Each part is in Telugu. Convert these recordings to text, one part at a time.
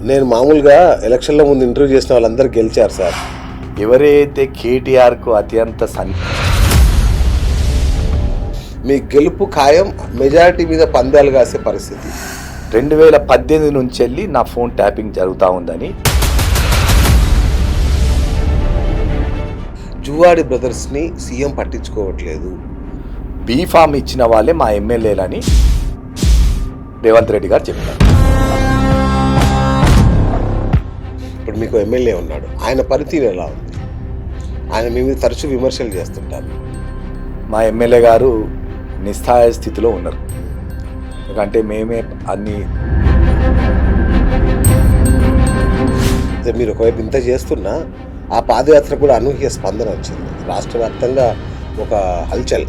నేను మామూలుగా ఎలక్షన్ల ముందు ఇంటర్వ్యూ చేసిన వాళ్ళందరూ గెలిచారు సార్. ఎవరైతే కేటీఆర్కు అత్యంత మీ గెలుపు ఖాయం, మెజారిటీ మీద పందాలు కాసే పరిస్థితి. 2018 నుంచి వెళ్ళి నా ఫోన్ ట్యాపింగ్ జరుగుతూ ఉందని. జువాడి బ్రదర్స్ని సీఎం పట్టించుకోవట్లేదు. బీఫామ్ ఇచ్చిన వాళ్ళే మా ఎమ్మెల్యేలని రేవంత్ రెడ్డి గారు చెప్పారు. ఇప్పుడు మీకు ఎమ్మెల్యే ఉన్నాడు, ఆయన పనితీరు ఎలా ఉంది? ఆయన మీ మీద తరచూ విమర్శలు చేస్తుంటారు. మా ఎమ్మెల్యే గారు నిస్సహాయ స్థితిలో ఉన్నారు. ఎందుకంటే మేమే అన్ని మీరు ఒకవైపు ఇంత చేస్తున్నా ఆ పాదయాత్ర కూడా అనూహ్య స్పందన వచ్చింది. రాష్ట్ర వ్యాప్తంగా ఒక హల్చల్.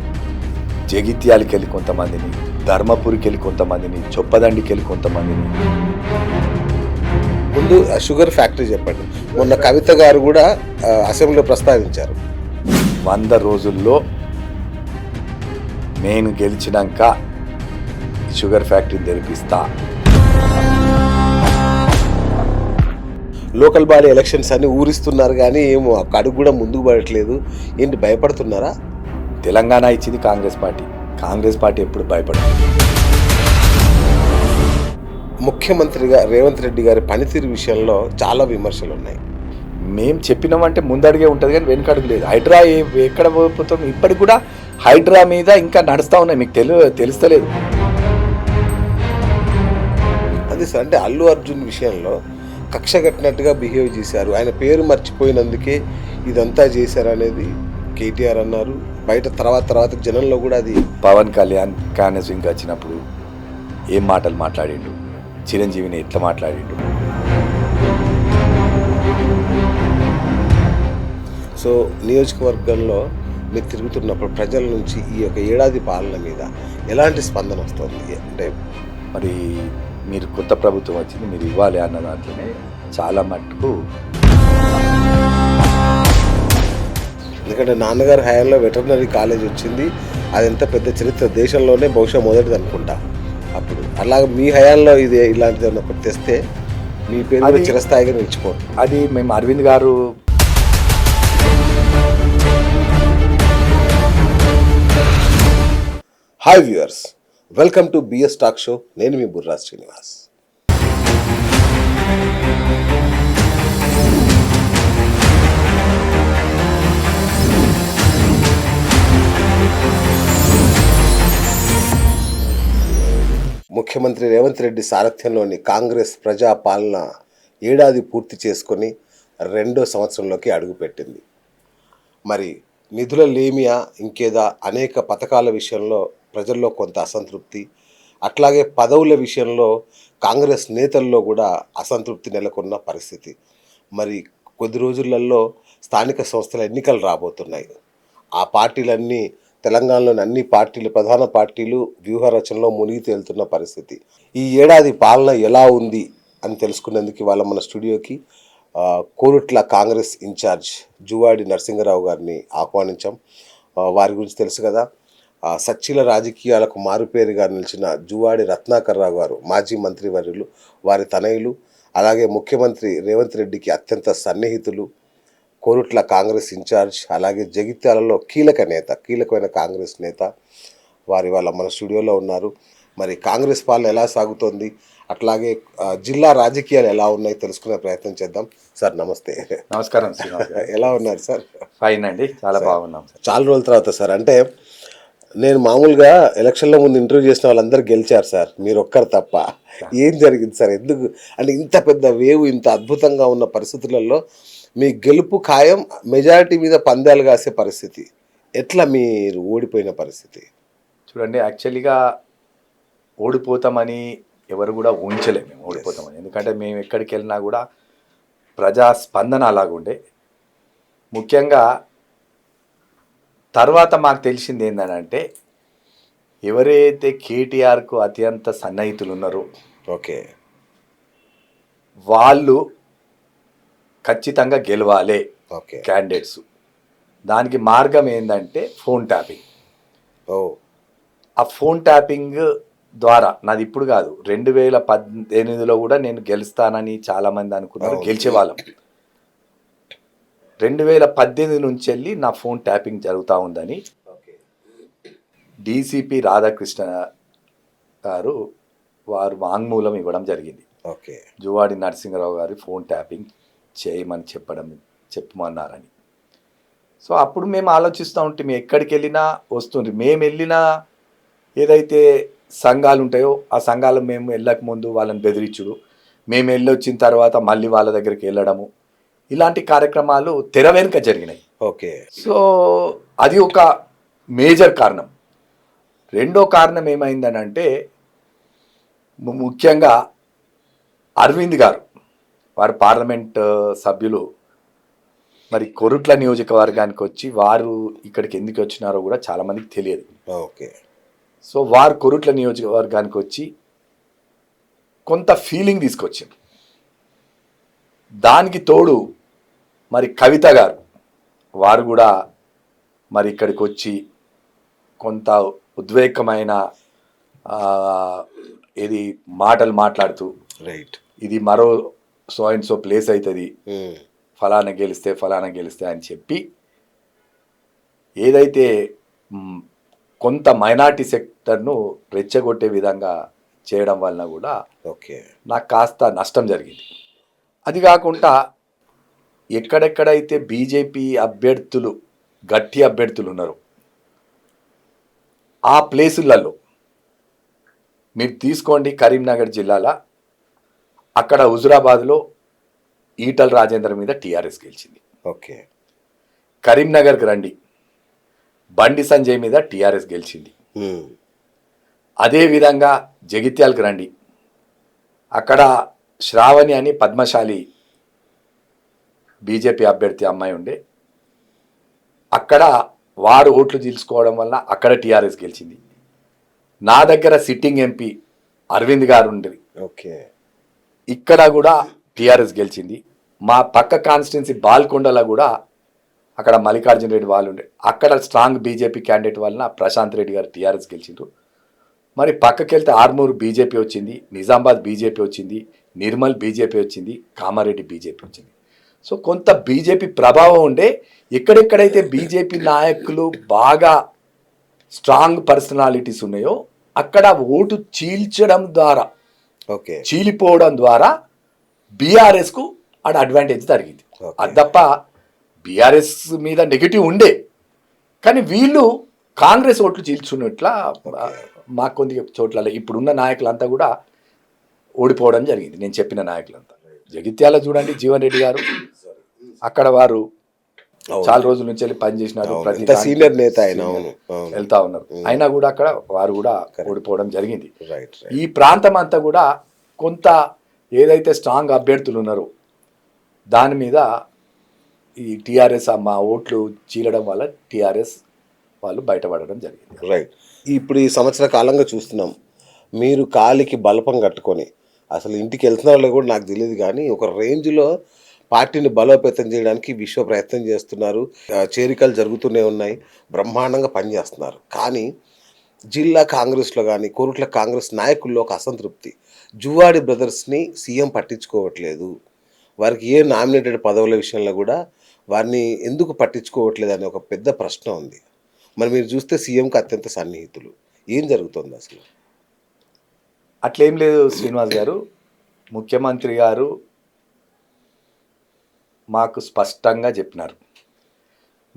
జగిత్యాలకి వెళ్ళి కొంతమందిని, ధర్మపురికి వెళ్ళి కొంతమందిని, చొప్పదండికి వెళ్ళి కొంతమందిని. ముందు షుగర్ ఫ్యాక్టరీ చెప్పండి. మొన్న కవిత గారు కూడా అసెంబ్లీలో ప్రస్తావించారు. 100 రోజుల్లో నేను గెలిచినాక షుగర్ ఫ్యాక్టరీని తెరిపిస్తా. లోకల్ బాడీ ఎలక్షన్స్ అన్ని ఊరిస్తున్నారు కానీ ఏమో ఒక అడుగు కూడా ముందుకు పడట్లేదు. ఏంటి, భయపడుతున్నారా? తెలంగాణ ఇచ్చింది కాంగ్రెస్ పార్టీ. కాంగ్రెస్ పార్టీ ఎప్పుడు భయపడదు. ముఖ్యమంత్రిగా రేవంత్ రెడ్డి గారి పనితీరు విషయంలో చాలా విమర్శలు ఉన్నాయి. మేము చెప్పినామంటే ముందడుగే ఉంటుంది కానీ వెనుకడుగు లేదు. హైడ్రా ఎక్కడ పోతాం? ఇప్పటికి కూడా హైడ్రా మీద ఇంకా నడుస్తూ ఉన్నాయి. మీకు తెలుస్తలేదు. అదే సార్, అంటే అల్లు అర్జున్ విషయంలో కక్ష కట్టినట్టుగా బిహేవ్ చేశారు. ఆయన పేరు మర్చిపోయినందుకే ఇదంతా చేశారు అనేది కేటీఆర్ అన్నారు. బయట తర్వాత జనంలో కూడా అది. పవన్ కళ్యాణ్ క్యాన్వసింగ్కి వచ్చినప్పుడు ఏం మాటలు మాట్లాడిండు, చిరంజీవిని ఎట్లా మాట్లాడిండు. సో నియోజకవర్గంలో మీరు తిరుగుతున్నప్పుడు ప్రజల నుంచి ఈ యొక్క ఏడాది పాలన మీద ఎలాంటి స్పందన వస్తుంది? అంటే మరి మీరు కొత్త ప్రభుత్వం వచ్చింది, మీరు ఇవ్వాలి అన్న దాంట్లోనే చాలా మట్టుకు. ఎందుకంటే నాన్నగారి హయాంలో వెటర్నరీ కాలేజ్ వచ్చింది. అది ఎంత పెద్ద చరిత్ర, దేశంలోనే బహుశా మొదటిది అనుకుంటా అప్పుడు. అలాగే మీ హయాంలో ఇది ఇలాంటిది ఒకటి తెస్తే మీ పేరు చిరస్థాయిగా నిలిచిపోతుంది. అది మేము అరవింద్ గారు hi viewers, welcome to BS talk show. నేను మీ బుర్రా శ్రీనివాస్. ముఖ్యమంత్రి రేవంత్ రెడ్డి సారథ్యంలోని కాంగ్రెస్ ప్రజా పాలన ఏడాది పూర్తి చేసుకొని 2వ సంవత్సరంలోకి అడుగుపెట్టింది. మరి నిధుల లేమియా ఇంకేదా అనేక పథకాల విషయంలో ప్రజల్లో కొంత అసంతృప్తి, అట్లాగే పదవుల విషయంలో కాంగ్రెస్ నేతల్లో కూడా అసంతృప్తి నెలకొన్న పరిస్థితి. మరి కొద్ది రోజులలో స్థానిక సంస్థల ఎన్నికలు రాబోతున్నాయి. ఆ పార్టీలన్నీ, తెలంగాణలోని అన్ని పార్టీలు, ప్రధాన పార్టీలు వ్యూహ రచనలో మునిగి తేలుతున్న పరిస్థితి. ఈ ఏడాది పాలన ఎలా ఉంది అని తెలుసుకునేందుకు వాళ్ళ మన స్టూడియోకి కోరుట్ల కాంగ్రెస్ ఇన్ఛార్జ్ జువాడి నరసింగరావు గారిని ఆహ్వానించాం. వారి గురించి తెలుసు కదా, సచ్చిల రాజకీయాలకు మారుపేరుగా నిలిచిన జువాడి రత్నాకర్రావు గారు మాజీ మంత్రివర్యులు, వారి తనయులు, అలాగే ముఖ్యమంత్రి రేవంత్ రెడ్డికి అత్యంత సన్నిహితులు, కోరుట్ల కాంగ్రెస్ ఇన్ఛార్జ్, అలాగే జగిత్యాలలో కీలకమైన కాంగ్రెస్ నేత వారి వాళ్ళ మన స్టూడియోలో ఉన్నారు. మరి కాంగ్రెస్ పాలన ఎలా సాగుతోంది, అట్లాగే జిల్లా రాజకీయాలు ఎలా ఉన్నాయి తెలుసుకునే ప్రయత్నం చేద్దాం. సార్ నమస్తే. నమస్కారం. ఎలా ఉన్నారు సార్? ఫైన్ అండి, చాలా బాగున్నాం సార్. చాలా రోజుల తర్వాత సార్. అంటే నేను మామూలుగా ఎలక్షన్ల ముందు ఇంటర్వ్యూ చేసిన వాళ్ళందరూ గెలిచారు సార్, మీరు ఒక్కరు తప్ప. ఏం జరిగింది సార్? ఎందుకు అంటే ఇంత పెద్ద వేవ్, ఇంత అద్భుతంగా ఉన్న పరిస్థితులలో మీ గెలుపు ఖాయం, మెజారిటీ మీద పందాలు కాసే పరిస్థితి, ఎట్లా మీరు ఓడిపోయిన పరిస్థితి? చూడండి, యాక్చువల్గా ఓడిపోతామని ఎవరు కూడా ఊహించలేము. మేము ఓడిపోతామని. ఎందుకంటే మేము ఎక్కడికి వెళ్ళినా కూడా ప్రజా స్పందన అలాగుండే. ముఖ్యంగా తర్వాత మాకు తెలిసింది ఏంటంటే, ఎవరైతే కేటీఆర్కు అత్యంత సన్నిహితులు ఉన్నారో ఓకే, వాళ్ళు ఖచ్చితంగా గెలవాలి ఓకే క్యాండిడేట్స్. దానికి మార్గం ఏంటంటే ఫోన్ ట్యాపింగ్. ఓ, ఆ ఫోన్ ట్యాపింగ్ ద్వారా నాది ఇప్పుడు కాదు 2018లో కూడా నేను గెలుస్తానని చాలామంది అనుకున్నారు, అవును. గెలిచేవాళ్ళం. 2018 నుంచి వెళ్ళి నా ఫోన్ ట్యాపింగ్ జరుగుతూ ఉందని డీసీపీ రాధాకృష్ణ గారు వారు వాంగ్మూలం ఇవ్వడం జరిగింది. ఓకే. జువాడి నరసింహరావు గారి ఫోన్ ట్యాపింగ్ చేయమని చెప్పమన్నారని. సో అప్పుడు మేము ఆలోచిస్తూ ఉంటే మేము ఎక్కడికి వెళ్ళినా వస్తుంది. మేము వెళ్ళిన ఏదైతే సంఘాలు ఉంటాయో ఆ సంఘాలు మేము వెళ్ళక ముందు వాళ్ళని బెదిరించుడు, మేము వెళ్ళి వచ్చిన తర్వాత మళ్ళీ వాళ్ళ దగ్గరికి వెళ్ళడము, ఇలాంటి కార్యక్రమాలు తెర వెనుక జరిగినాయి. ఓకే. సో అది ఒక మేజర్ కారణం. రెండో కారణం ఏమైందని అంటే ముఖ్యంగా అరవింద్ గారు వారు పార్లమెంట్ సభ్యులు మరి కొరుట్ల నియోజకవర్గానికి వచ్చి వారు ఇక్కడికి ఎందుకు వచ్చినారో కూడా చాలామందికి తెలియదు. ఓకే. సో వారు కొరుట్ల నియోజకవర్గానికి వచ్చి కొంత ఫీలింగ్ తీసుకొచ్చింది. దానికి తోడు మరి కవిత గారు వారు కూడా మరి ఇక్కడికి వచ్చి కొంత ఉద్వేగమైన ఇది మాటలు మాట్లాడుతూ, రైట్, ఇది మరో సో అండ్ సో ప్లేస్ అవుతుంది, ఫలానా గెలిస్తే అని చెప్పి ఏదైతే కొంత మైనార్టీ సెక్టర్ను రెచ్చగొట్టే విధంగా చేయడం వలన కూడా ఓకే నాకు కాస్త నష్టం జరిగింది. అది కాకుండా ఎక్కడెక్కడైతే బీజేపీ అభ్యర్థులు గట్టి అభ్యర్థులు ఉన్నారో ఆ ప్లేసులలో మీరు తీసుకోండి. కరీంనగర్ జిల్లాలో అక్కడ హుజురాబాద్లో ఈటల రాజేందర్ మీద టీఆర్ఎస్ గెలిచింది. ఓకే. కరీంనగర్కి రండి, బండి సంజయ్ మీద టీఆర్ఎస్ గెలిచింది. అదేవిధంగా జగిత్యాలకు రండి, అక్కడ శ్రావణి అని పద్మశాలి బీజేపీ అభ్యర్థి అమ్మాయి ఉండే, అక్కడ వారు ఓట్లు తీసుకోవడం వల్ల అక్కడ టీఆర్ఎస్ గెలిచింది. నా దగ్గర సిట్టింగ్ ఎంపీ అరవింద్ గారు ఉండి ఓకే ఇక్కడ కూడా టీఆర్ఎస్ గెలిచింది. మా పక్క కాన్స్టిట్యున్సీ బాల్కొండలో కూడా అక్కడ మల్లికార్జున రెడ్డి వాళ్ళు ఉండే, అక్కడ స్ట్రాంగ్ బీజేపీ క్యాండిడేట్ వలన ప్రశాంత్ రెడ్డి గారు టీఆర్ఎస్ గెలిచిండ్రు. మరి పక్కకి వెళ్తే ఆర్మూరు బీజేపీ వచ్చింది, నిజామాబాద్ బీజేపీ వచ్చింది, నిర్మల్ బీజేపీ వచ్చింది, కామారెడ్డి బీజేపీ వచ్చింది. సో కొంత బీజేపీ ప్రభావం ఉండే. ఎక్కడెక్కడైతే బీజేపీ నాయకులు బాగా స్ట్రాంగ్ పర్సనాలిటీస్ ఉన్నాయో అక్కడ ఓటు చీల్చడం ద్వారా, ఓకే, చీలిపోవడం ద్వారా బీఆర్ఎస్కు ఆడ అడ్వాంటేజ్ జరిగింది. అది తప్ప బీఆర్ఎస్ మీద నెగిటివ్ ఉండే, కానీ వీళ్ళు కాంగ్రెస్ ఓట్లు చీల్చున్నట్లా మాకు కొన్ని చోట్ల ఇప్పుడున్న నాయకులంతా కూడా ఓడిపోవడం జరిగింది. నేను చెప్పిన నాయకులంతా జగిత్యాల చూడండి, జీవన్ రెడ్డి గారు అక్కడ వారు చాలా రోజుల నుంచి వెళ్ళి పనిచేసినారు, ప్రతి సీనియర్ నేత ఆయన వెళ్తా ఉన్నారు, అయినా కూడా అక్కడ వారు కూడా ఓడిపోవడం జరిగింది. రైట్. ఈ ప్రాంతం అంతా కూడా కొంత ఏదైతే స్ట్రాంగ్ అభ్యర్థులు ఉన్నారో దాని మీద ఈ టీఆర్ఎస్ మా ఓట్లు చీలడం వల్ల టీఆర్ఎస్ వాళ్ళు బయటపడడం జరిగింది. రైట్. ఇప్పుడు ఈ సంవత్సర కాలంగా చూస్తున్నాం, మీరు కాలికి బలపం కట్టుకొని అసలు ఇంటికి వెళ్తున్నారో కూడా నాకు తెలియదు, కానీ ఒక రేంజ్లో పార్టీని బలోపేతం చేయడానికి విశ్వ ప్రయత్నం చేస్తున్నారు. చేరికలు జరుగుతూనే ఉన్నాయి, బ్రహ్మాండంగా పనిచేస్తున్నారు. కానీ జిల్లా కాంగ్రెస్లో కానీ కోరుట్ల కాంగ్రెస్ నాయకుల్లో ఒక అసంతృప్తి, జువాడి బ్రదర్స్ని సీఎం పట్టించుకోవట్లేదు, వారికి ఏ నామినేటెడ్ పదవుల విషయంలో కూడా వారిని ఎందుకు పట్టించుకోవట్లేదు అనే ఒక పెద్ద ప్రశ్న ఉంది. మరి మీరు చూస్తే సీఎంకి అత్యంత సన్నిహితులు, ఏం జరుగుతుంది అసలు? అట్లేం లేదు శ్రీనివాస్ గారు. ముఖ్యమంత్రి గారు మాకు స్పష్టంగా చెప్పినారు,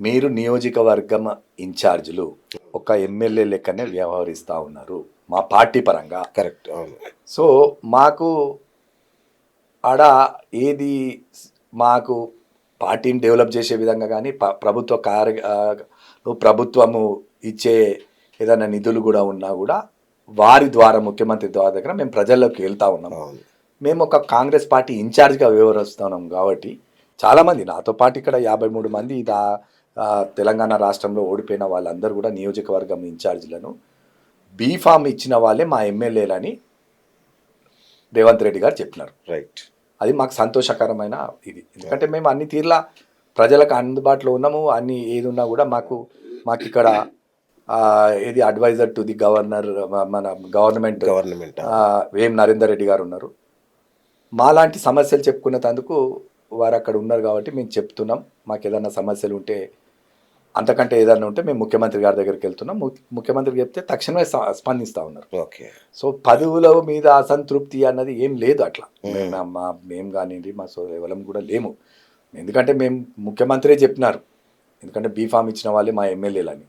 మీరు నియోజకవర్గం ఇన్ఛార్జీలు ఒక ఎమ్మెల్యే లెక్కనే వ్యవహరిస్తూ ఉన్నారు మా పార్టీ పరంగా. కరెక్ట్, అవును. సో మాకు ఆడ ఏది మాకు పార్టీని డెవలప్ చేసే విధంగా కానీ ప్రభుత్వము ఇచ్చే ఏదైనా నిధులు కూడా ఉన్నా కూడా వారి ద్వారా ముఖ్యమంత్రి ద్వారా దగ్గర మేము ప్రజల్లోకి వెళ్తూ ఉన్నాం. మేము ఒక కాంగ్రెస్ పార్టీ ఇన్ఛార్జ్గా వ్యవహరిస్తున్నాం కాబట్టి చాలామంది నాతో పాటు ఇక్కడ 53 మంది తెలంగాణ రాష్ట్రంలో ఓడిపోయిన వాళ్ళందరూ కూడా నియోజకవర్గం ఇన్ఛార్జీలను బీఫామ్ ఇచ్చిన వాళ్ళే మా ఎమ్మెల్యేలని రేవంత్ రెడ్డి గారు చెప్పినారు. రైట్. అది మాకు సంతోషకరమైన ఇది, ఎందుకంటే మేము అన్ని తీర్లా ప్రజలకు అందుబాటులో ఉన్నాము. అన్ని ఏది ఉన్నా కూడా మాకు ఇక్కడ ఇది అడ్వైజర్ టు ది గవర్నర్, మన గవర్నమెంట్ గవర్నమెంట్ వేం నరేందర్ రెడ్డి గారు ఉన్నారు. మాలాంటి సమస్యలు చెప్పుకునేందుకు వారు అక్కడ ఉన్నారు కాబట్టి మేము చెప్తున్నాం. మాకు ఏదైనా సమస్యలు ఉంటే, అంతకంటే ఏదైనా ఉంటే మేము ముఖ్యమంత్రి గారి దగ్గరికి వెళ్తున్నాం. ముఖ్యమంత్రికి చెప్తే తక్షణమే స్పందిస్తూ ఉన్నారు. ఓకే. సో పదవుల మీద అసంతృప్తి అన్నది ఏం లేదు అట్లా. మేము కానివ్వండి, మా ఎవరం కూడా లేము. ఎందుకంటే మేము ముఖ్యమంత్రి చెప్పినారు, ఎందుకంటే బీఫామ్ ఇచ్చిన వాళ్ళే మా ఎమ్మెల్యేలని.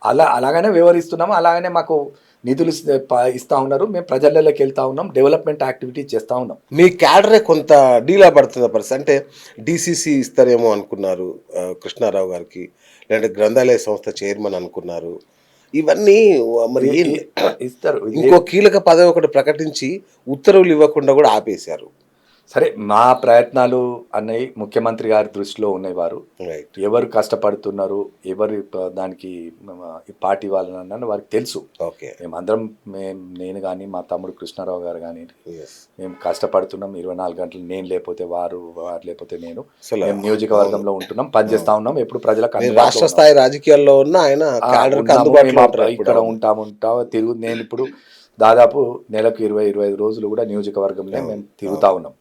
అలాగనే వ్యవహరిస్తున్నాము. అలాగనే మాకు నిధులు ఇస్తూ ఉన్నారు. మేము ప్రజలలోకి వెళ్తూ ఉన్నాం, డెవలప్మెంట్ యాక్టివిటీస్ చేస్తూ ఉన్నాం. మీ క్యాడరే కొంత డీలా పడుతున్న పరిస్థితి, అంటే డీసీసీ ఇస్తారేమో అనుకున్నారు కృష్ణారావు గారికి, లేదంటే గ్రంథాలయ సంస్థ చైర్మన్ అనుకున్నారు. ఇవన్నీ మరి ఇస్తారు. ఇంకో కీలక పదవి ఒకటి ప్రకటించి ఉత్తర్వులు ఇవ్వకుండా కూడా ఆపేశారు. సరే, మా ప్రయత్నాలు అన్నవి ముఖ్యమంత్రి గారి దృష్టిలో ఉన్నాయి. వారు ఎవరు కష్టపడుతున్నారు, ఎవరు దానికి పార్టీ వాళ్ళని వారికి తెలుసు. ఓకే. మేమందరం నేను కానీ మా తమ్ముడు కృష్ణారావు గారు కానీ మేము కష్టపడుతున్నాం 24 గంటలు. నేను లేకపోతే వారు లేకపోతే నేను. మేము నియోజకవర్గంలో ఉంటున్నాం, పనిచేస్తా ఉన్నాం. ఎప్పుడు ప్రజలకు రాష్ట్ర స్థాయి రాజకీయాల్లో ఉన్న ఆయన ఇక్కడ ఉంటాము నేను ఇప్పుడు దాదాపు నెలకు 20-25 రోజులు కూడా నియోజకవర్గంలో మేము తిరుగుతూ ఉన్నాం.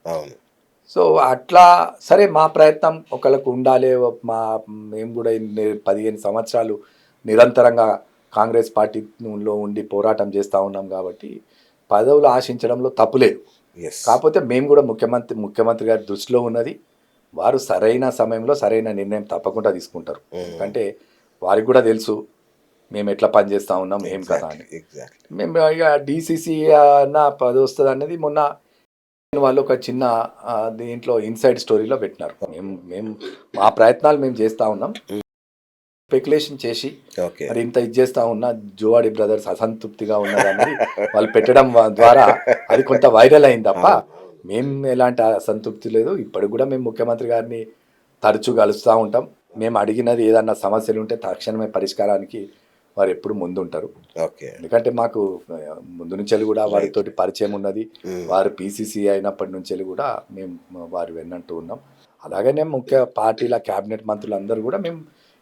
సో అట్లా సరే, మా ప్రయత్నం ఒకళ్ళకు ఉండాలి. మేము కూడా 15 సంవత్సరాలు నిరంతరంగా కాంగ్రెస్ పార్టీలో ఉండి పోరాటం చేస్తూ ఉన్నాం కాబట్టి పదవులు ఆశించడంలో తప్పులేదు. కాకపోతే మేము కూడా ముఖ్యమంత్రి గారి దృష్టిలో ఉన్నది, వారు సరైన సమయంలో సరైన నిర్ణయం తప్పకుండా తీసుకుంటారు. ఎందుకంటే వారికి కూడా తెలుసు మేము ఎట్లా పనిచేస్తూ ఉన్నాం, ఏం కదా అని. మేము ఇక డీసీసీ అన్న పది వస్తుంది అనేది మొన్న వాళ్ళు ఒక చిన్న దీంట్లో ఇన్సైడ్ స్టోరీలో పెట్టినారు. మేము మా ప్రయత్నాలు మేము చేస్తూ ఉన్నాం. స్పెక్యులేషన్ చేసి మరి ఇంత ఇది చేస్తూ ఉన్నా జోవాడి బ్రదర్స్ అసంతృప్తిగా ఉన్నదని వాళ్ళు పెట్టడం ద్వారా అది కొంత వైరల్ అయింది తప్ప మేము ఎలాంటి అసంతృప్తి లేదు. ఇప్పటికి కూడా మేము ముఖ్యమంత్రి గారిని తరచూ కలుస్తూ ఉంటాం. మేము అడిగినది ఏదన్నా సమస్యలు ఉంటే తక్షణమే పరిష్కారానికి వారు ఎప్పుడు ముందుంటారు. ఎందుకంటే మాకు ముందు నుంచి కూడా వారితోటి పరిచయం ఉన్నది. వారు పీసీసీ అయినప్పటి నుంచి కూడా మేము వారు వెన్నంటూ ఉన్నాం. అలాగనే ముఖ్య పార్టీల క్యాబినెట్ మంత్రులు అందరూ కూడా మేము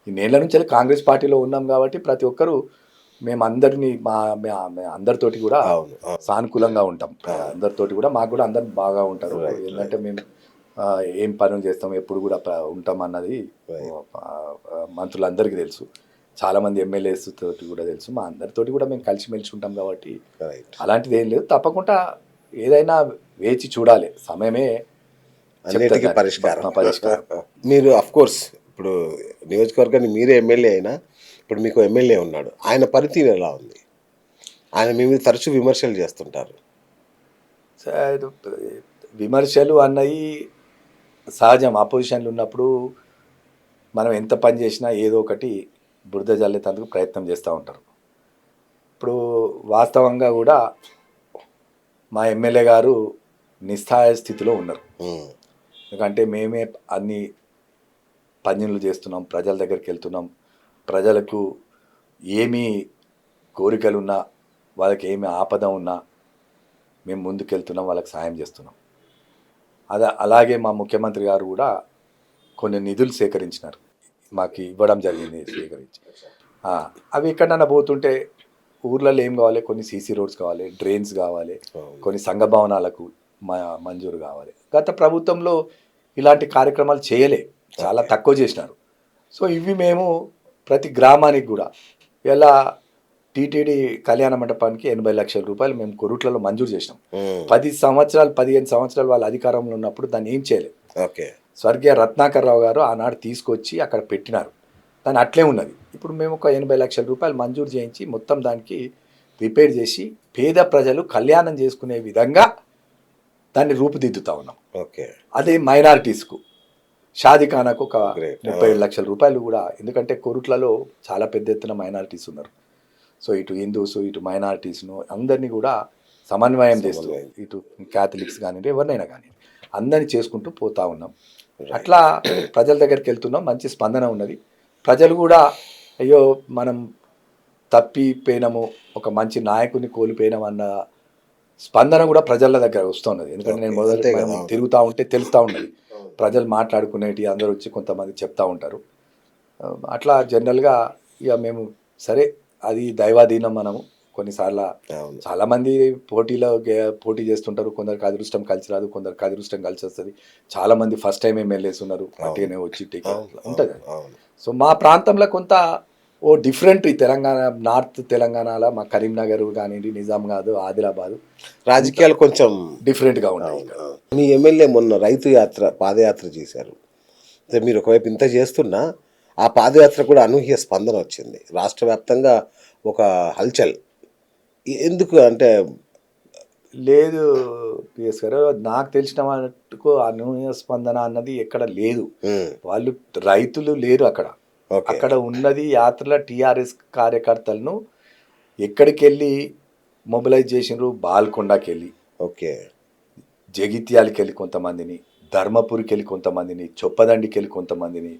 ఈ నేళ్ల నుంచి కాంగ్రెస్ పార్టీలో ఉన్నాం కాబట్టి ప్రతి ఒక్కరూ మేము అందరినీ అందరితోటి కూడా సానుకూలంగా ఉంటాం. అందరితోటి కూడా మాకు కూడా అందరు బాగా ఉంటారు. ఏంటంటే మేము ఏం పనులు చేస్తాం, ఎప్పుడు కూడా ఉంటాం అన్నది మంత్రులందరికీ తెలుసు. చాలామంది ఎమ్మెల్యేస్ తోటి కూడా తెలుసు. మా అందరితోటి కూడా మేము కలిసిమెలిసి ఉంటాం కాబట్టి అలాంటిది ఏం లేదు. తప్పకుండా ఏదైనా వేచి చూడాలి, సమయమే పరిష్కారం. మీరు అఫ్కోర్స్ ఇప్పుడు నియోజకవర్గాన్ని మీరే ఎమ్మెల్యే అయినా ఇప్పుడు మీకు ఎమ్మెల్యే ఉన్నాడు, ఆయన పనితీరు ఎలా ఉంది? ఆయన మీ మీద తరచూ విమర్శలు చేస్తుంటారు. విమర్శలు అన్నవి సహజం. ఆపోజిషన్లు ఉన్నప్పుడు మనం ఎంత పని చేసినా ఏదో ఒకటి బురద జల్లేందుకు ప్రయత్నం చేస్తూ ఉంటారు. ఇప్పుడు వాస్తవంగా కూడా మా ఎమ్మెల్యే గారు నిస్సహాయ స్థితిలో ఉన్నారు. ఎందుకంటే మేమే అన్ని పనులు చేస్తున్నాం, ప్రజల దగ్గరికి వెళ్తున్నాం. ప్రజలకు ఏమీ కోరికలున్నా, వాళ్ళకి ఏమి ఆపద ఉన్నా మేము ముందుకెళ్తున్నాం, వాళ్ళకి సాయం చేస్తున్నాం. అలాగే మా ముఖ్యమంత్రి గారు కూడా కొన్ని నిధులు సేకరించినారు, మాకు ఇవ్వడం జరిగింది. సేకరించి అవి ఎక్కడన్నా పోతుంటే ఊర్లలో ఏం కావాలి, కొన్ని సీసీ రోడ్స్ కావాలి, డ్రైన్స్ కావాలి, కొన్ని సంఘ భవనాలకు మంజూరు కావాలి. గత ప్రభుత్వంలో ఇలాంటి కార్యక్రమాలు చేయలే, చాలా తక్కువ చేసినారు. సో ఇవి మేము ప్రతి గ్రామానికి కూడా ఇలా టీటీడీ కళ్యాణ మండపానికి 80 లక్షల రూపాయలు మేము కొరుట్లలో మంజూరు చేసినాం. 15 సంవత్సరాలు వాళ్ళ అధికారంలో ఉన్నప్పుడు దాన్ని ఏం చేయలేదు. స్వర్గీయ రత్నాకర్ రావు గారు ఆనాడు తీసుకొచ్చి అక్కడ పెట్టినారు, దాన్ని అట్లే ఉన్నది. ఇప్పుడు మేము ఒక 80 లక్షల రూపాయలు మంజూరు చేయించి మొత్తం దానికి రిపేర్ చేసి పేద ప్రజలు కళ్యాణం చేసుకునే విధంగా దాన్ని రూపుదిద్దుతా ఉన్నాం. అదే మైనారిటీస్కు షాదిఖానాకు ఒక 37 లక్షల రూపాయలు కూడా, ఎందుకంటే కొరుట్లలో చాలా పెద్ద ఎత్తున మైనారిటీస్ ఉన్నారు. సో ఇటు హిందూస్ ఇటు మైనారిటీస్ను అందరినీ కూడా సమన్వయం చేస్తూ, ఇటు క్యాథలిక్స్ కానివ్వండి ఎవరినైనా కానీ అందరినీ చేసుకుంటూ పోతా ఉన్నాం. అట్లా ప్రజల దగ్గరికి వెళ్తున్నాం, మంచి స్పందన ఉన్నది. ప్రజలు కూడా అయ్యో మనం తప్పిపోయినాము, ఒక మంచి నాయకుడిని కోల్పోయినాం అన్న స్పందన కూడా ప్రజల దగ్గర వస్తున్నది. ఎందుకంటే నేను మొదటి తిరుగుతూ ఉంటే తెలుస్తూ ఉన్నది, ప్రజలు మాట్లాడుకునేటి అందరూ వచ్చి కొంతమంది చెప్తా ఉంటారు. అట్లా జనరల్గా ఇక మేము సరే అది దైవాధీనం. మనము కొన్నిసార్లు అవును. చాలా మంది పోటీ చేస్తుంటారు. కొందరికి అదృష్టం కలిసి రాదు, కొందరికి అదృష్టం కలిసి వస్తుంది. చాలా మంది ఫస్ట్ టైం ఎమ్మెల్యేస్ ఉన్నారు, అట్టిగానే వచ్చి అవును. ఉంటుంది. అవును. సో మా ప్రాంతంలో కొంత డిఫరెంట్, ఈ తెలంగాణ నార్త్ తెలంగాణలో మా కరీంనగర్ కానివ్వండి, నిజామాబాద్, ఆదిలాబాద్ రాజకీయాలు కొంచెం డిఫరెంట్గా ఉంటాయి. మీ ఎమ్మెల్యే మొన్న రైతు యాత్ర పాదయాత్ర చేశారు. అంటే మీరు ఒకవైపు ఇంత చేస్తున్నా ఆ పాదయాత్ర కూడా అనూహ్య స్పందన వచ్చింది. రాష్ట్ర వ్యాప్తంగా ఒక హల్చల్. ఎందుకు అంటే లేదు పిఎస్ గారు, నాకు తెలిసిన మటుకు అనూహ్య స్పందన అన్నది ఎక్కడ లేదు. వాళ్ళు రైతులు లేరు అక్కడ. ఓకే. అక్కడ ఉన్నది యాత్రల టీఆర్ఎస్ కార్యకర్తలను ఎక్కడికి వెళ్ళి మొబిలైజ్ చేసినారు? బాల్కొండకి వెళ్ళి, ఓకే. జగిత్యాలకి వెళ్ళి కొంతమందిని, ధర్మపురికి వెళ్ళి కొంతమందిని, చొప్పదండికి వెళ్ళి కొంతమందిని,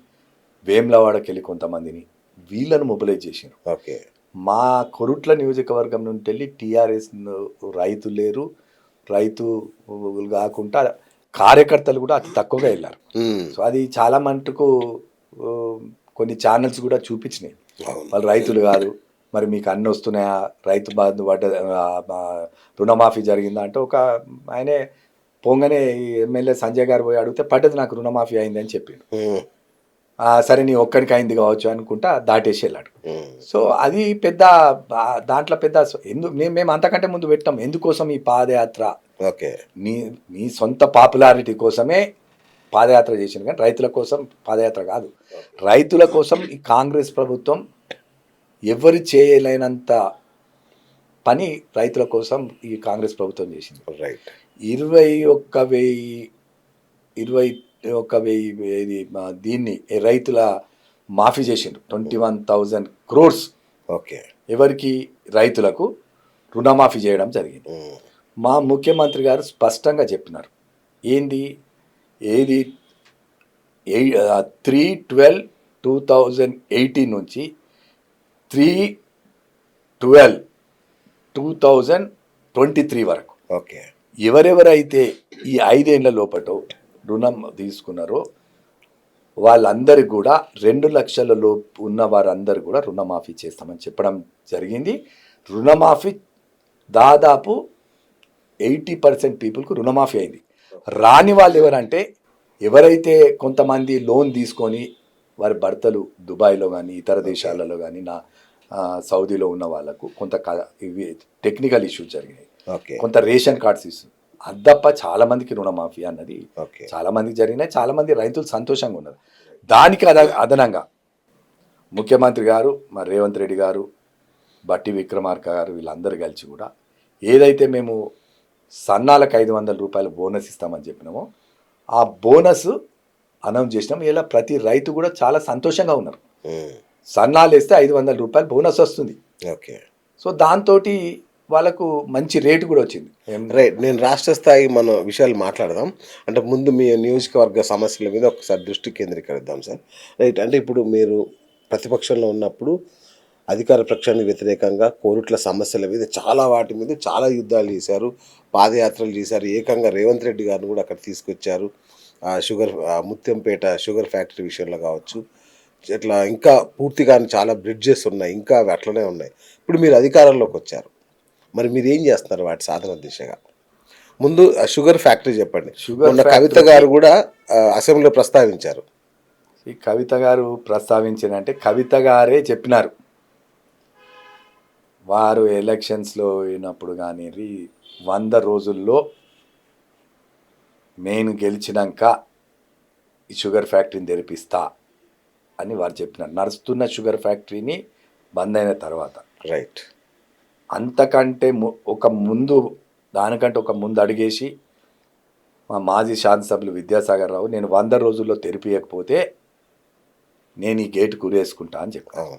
వేములవాడకి వెళ్ళి కొంతమందిని, వీళ్ళను మొబిలైజ్ చేసినారు. ఓకే. మా కొరుట్ల నియోజకవర్గం నుండి వెళ్ళి టీఆర్ఎస్ రైతు లేరు, రైతు కాకుండా కార్యకర్తలు కూడా అతి తక్కువగా వెళ్ళారు. సో అది చాలా మటుకు కొన్ని ఛానల్స్ కూడా చూపించినాయి. వాళ్ళు రైతులు కాదు, మరి మీకు అన్నీ వస్తున్నాయా, రైతు బంధు రుణమాఫీ జరిగిందా అంటే ఒక ఆయనే పోగానే ఎమ్మెల్యే సంజయ్ గారు పోయి అడిగితే పడ్డది, నాకు రుణమాఫీ అయింది అని చెప్పిండు. సరే నీ ఒక్కడికి అయింది కావచ్చు అనుకుంటా దాటేసి వెళ్ళాడు. సో అది పెద్ద దాంట్లో పెద్ద ఎందుకు మేము అంతకంటే ముందు పెట్టాం. ఎందుకోసం ఈ పాదయాత్ర? ఓకే. నీ సొంత పాపులారిటీ కోసమే పాదయాత్ర చేసింది, కానీ రైతుల కోసం పాదయాత్ర కాదు. రైతుల కోసం ఈ కాంగ్రెస్ ప్రభుత్వం ఎవరు చేయలేనంత పని రైతుల కోసం ఈ కాంగ్రెస్ ప్రభుత్వం చేసింది. రైట్. 21,000 దీన్ని రైతుల మాఫీ చేసిండ్రు. 21,000 crores. ఓకే. ఎవరికి? రైతులకు రుణమాఫీ చేయడం జరిగింది. మా ముఖ్యమంత్రి గారు స్పష్టంగా చెప్పినారు. ఏంది? ఏది 3/12/2018 నుంచి 3/12/2023 వరకు ఓకే. ఎవరెవరైతే ఈ 5 ఏళ్ల లోపట రుణం తీసుకున్నారో వాళ్ళందరికీ కూడా 2 లక్షల లోపు ఉన్న వారందరూ కూడా రుణమాఫీ చేస్తామని చెప్పడం జరిగింది. రుణమాఫీ దాదాపు 80% పీపుల్కు రుణమాఫీ అయింది. రాని వాళ్ళు ఎవరంటే, ఎవరైతే కొంతమంది లోన్ తీసుకొని వారి భర్తలు దుబాయ్లో కానీ ఇతర దేశాలలో కానీ సౌదీలో ఉన్న వాళ్ళకు కొంత ఇవి టెక్నికల్ ఇష్యూస్ జరిగినాయి. కొంత రేషన్ కార్డ్స్ ఇస్తుంది. అద్దప్ప చాలా మందికి రుణమాఫీ అన్నది చాలా మందికి జరిగినాయి. చాలా మంది రైతులు సంతోషంగా ఉన్నారు. దానికి అదనంగా ముఖ్యమంత్రి గారు, మరి రేవంత్ రెడ్డి గారు, బట్టి విక్రమార్క గారు వీళ్ళందరూ కలిసి కూడా ఏదైతే మేము సన్నాలకు 500 రూపాయల బోనస్ ఇస్తామని చెప్పినామో ఆ బోనస్ అనౌన్స్ చేసినాం. ఇలా ప్రతి రైతు కూడా చాలా సంతోషంగా ఉన్నారు. సన్నాలు వేస్తే 500 రూపాయలు బోనస్ వస్తుంది. ఓకే. సో దాంతో వాళ్ళకు మంచి రేటు కూడా వచ్చింది. రైట్. నేను రాష్ట్ర స్థాయి మన విషయాలు మాట్లాడదాం. అంటే ముందు మీ నియోజకవర్గ సమస్యల మీద ఒకసారి దృష్టి కేంద్రీకరిద్దాం సార్. రైట్. అంటే ఇప్పుడు మీరు ప్రతిపక్షంలో ఉన్నప్పుడు అధికార పక్షానికి వ్యతిరేకంగా కోరుట్ల సమస్యల మీద వాటి మీద చాలా యుద్ధాలు చేశారు, పాదయాత్రలు చేశారు. ఏకంగా రేవంత్ రెడ్డి గారిని కూడా అక్కడ తీసుకొచ్చారు. ముత్యంపేట షుగర్ ఫ్యాక్టరీ విషయంలో కావచ్చు, ఇట్లా ఇంకా పూర్తిగా చాలా బ్రిడ్జెస్ ఉన్నాయి, ఇంకా అవి అట్లనే ఉన్నాయి. ఇప్పుడు మీరు అధికారంలోకి వచ్చారు, మరి మీరు ఏం చేస్తున్నారు వాటి సాధన దిశగా? ముందు షుగర్ ఫ్యాక్టరీ చెప్పండి. మొన్న కవిత గారు కూడా అసెంబ్లీలో ప్రస్తావించారు. ఈ కవిత గారు ప్రస్తావించారంటే కవిత గారే చెప్పినారు, వారు ఎలక్షన్స్లో అయినప్పుడు కానీ 100 రోజుల్లో నేను గెలిచినాక ఈ షుగర్ ఫ్యాక్టరీని తెరిపిస్తా అని వారు చెప్పినారు. నడుస్తున్న షుగర్ ఫ్యాక్టరీని బంద్ అయిన తర్వాత. రైట్. అంతకంటే దానికంటే ఒక ముందు అడిగేసి మా మాజీ శాసనసభ్యులు విద్యాసాగర్ రావు, నేను 100 రోజుల్లో తెరిపియకపోతే నేను ఈ గేటు కురేసుకుంటా అని చెప్పాను.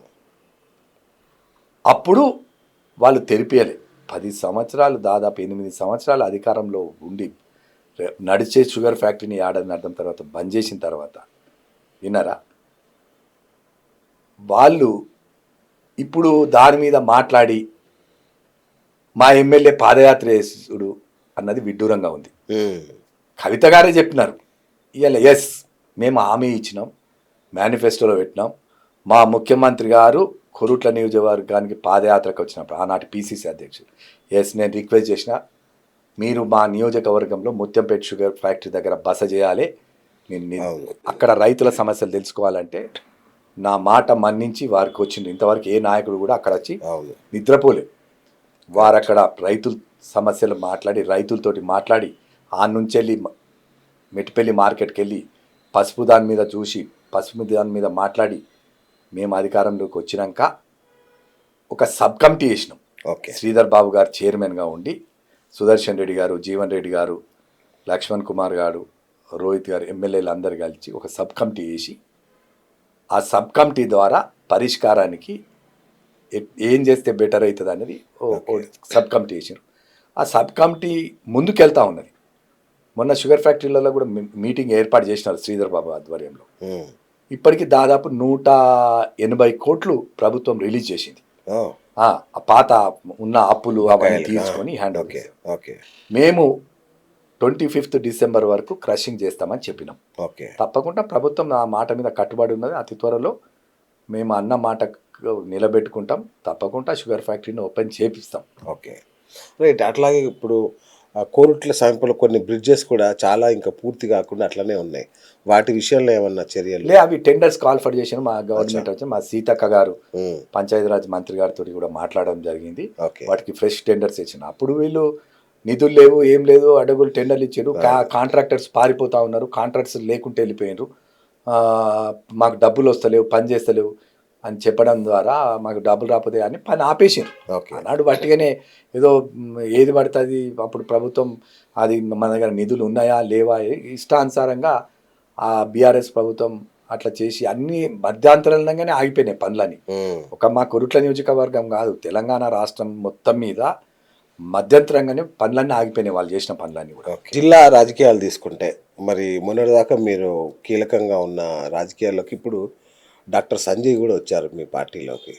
అప్పుడు వాళ్ళు తెరిపియలే. 10 సంవత్సరాలు, దాదాపు 8 సంవత్సరాలు అధికారంలో ఉండి నడిచే షుగర్ ఫ్యాక్టరీని ఏడాది నడడం తర్వాత బంద్ చేసిన తర్వాత విన్నారా? వాళ్ళు ఇప్పుడు దాని మీద మాట్లాడి మా ఎమ్మెల్యే పాదయాత్ర చేసుడు అన్నది విడ్డూరంగా ఉంది. కవిత గారే చెప్పినారు ఇవాళ, ఎస్ మేము హామీ ఇచ్చినాం, మేనిఫెస్టోలో పెట్టినాం, మా ముఖ్యమంత్రి గారు కొరుట్ల నియోజకవర్గానికి పాదయాత్రకు వచ్చినప్పుడు ఆనాటి పీసీసీ అధ్యక్షుడు నేను రిక్వెస్ట్ చేసిన మీరు మా నియోజకవర్గంలో ముత్యంపేట షుగర్ ఫ్యాక్టరీ దగ్గర బస చేయాలి, అక్కడ రైతుల సమస్యలు తెలుసుకోవాలంటే నా మాట మన్నించి వారికి వచ్చింది. ఇంతవరకు ఏ నాయకుడు కూడా అక్కడ వచ్చి నిద్రపోలేదు. వారు అక్కడ రైతుల సమస్యలు మాట్లాడి రైతులతోటి మాట్లాడి ఆ నుంచి వెళ్ళి మెట్టిపల్లి మార్కెట్కి వెళ్ళి పసుపు దాని మీద చూసి పసుపు దాని మీద మాట్లాడి మేము అధికారంలోకి వచ్చినాక ఒక సబ్ కమిటీ వేసినాం. శ్రీధర్ బాబు గారు చైర్మన్గా ఉండి సుదర్శన్ రెడ్డి గారు, జీవన్ రెడ్డి గారు, లక్ష్మణ్ కుమార్ గారు, రోహిత్ గారు ఎమ్మెల్యేలు అందరు కలిసి ఒక సబ్ కమిటీ వేసి ఆ సబ్ కమిటీ ద్వారా పరిష్కారానికి ఏం చేస్తే బెటర్ అవుతుంది అనేది సబ్ కమిటీ వేసారు. ఆ సబ్ కమిటీ ముందుకెళ్తా ఉన్నది. మొన్న షుగర్ ఫ్యాక్టరీలలో కూడా మీటింగ్ ఏర్పాటు చేసినారు శ్రీధర్ బాబు ఆధ్వర్యంలో. ఇప్పటికీ దాదాపు 180 కోట్లు ప్రభుత్వం రిలీజ్ చేసింది. ఆ పాత ఉన్న అప్పులు అవన్నీ తీసుకొని హ్యాండ్ ఓవర్. మేము 25 డిసెంబర్ వరకు క్రషింగ్ చేస్తామని చెప్పినాం. తప్పకుండా ప్రభుత్వం ఆ మాట మీద కట్టుబడి ఉన్నది. అతి త్వరలో మేము అన్న మాట నిలబెట్టుకుంటాం. తప్పకుండా షుగర్ ఫ్యాక్టరీని ఓపెన్ చేపిస్తాం. రైట్. అట్లాగే ఇప్పుడు కోరుట్ల సమీపంలో కొన్ని బ్రిడ్జెస్ కూడా చాలా ఇంకా పూర్తి కాకుండా అట్లనే ఉన్నాయి. వాటి విషయంలో ఏమన్నా చర్యలు? అవి టెండర్స్ కాల్ ఫర్ చేసిన మా గవర్నమెంట్ వచ్చి మా సీతక్క గారు పంచాయతీరాజ్ మంత్రి గారితో కూడా మాట్లాడడం జరిగింది. వాటికి ఫ్రెష్ టెండర్స్ ఇచ్చిన. అప్పుడు వీళ్ళు నిధులు లేవు, ఏం లేదు, అడుగులు టెండర్లు ఇచ్చారు. కాంట్రాక్టర్స్ పారిపోతా ఉన్నారు, కాంట్రాక్టర్స్ లేకుంటే వెళ్ళిపోయినారు, మాకు డబ్బులు వస్తలేవు, పని చేస్తలేవు అని చెప్పడం ద్వారా మాకు డబ్బులు రాకపోతే అని పని ఆపేసారు. ఆనాడు బట్టిగానే ఏదో ఏది పడుతుంది అప్పుడు ప్రభుత్వం అది మన దగ్గర నిధులు ఉన్నాయా లేవా ఇష్టానుసారంగా ఆ బీఆర్ఎస్ ప్రభుత్వం అట్లా చేసి అన్ని మధ్యాంతరంగానే ఆగిపోయినాయి పనులని. ఒక మా కొరుట్ల నియోజకవర్గం కాదు, తెలంగాణ రాష్ట్రం మొత్తం మీద మధ్యంతరంగానే పనులన్నీ ఆగిపోయినాయి వాళ్ళు చేసిన పనులన్నీ కూడా. జిల్లా రాజకీయాలు తీసుకుంటే మరి మొన్నటిదాకా మీరు కీలకంగా ఉన్న రాజకీయాల్లోకి ఇప్పుడు డాక్టర్ సంజయ్ కూడా వచ్చారు మీ పార్టీలోకి.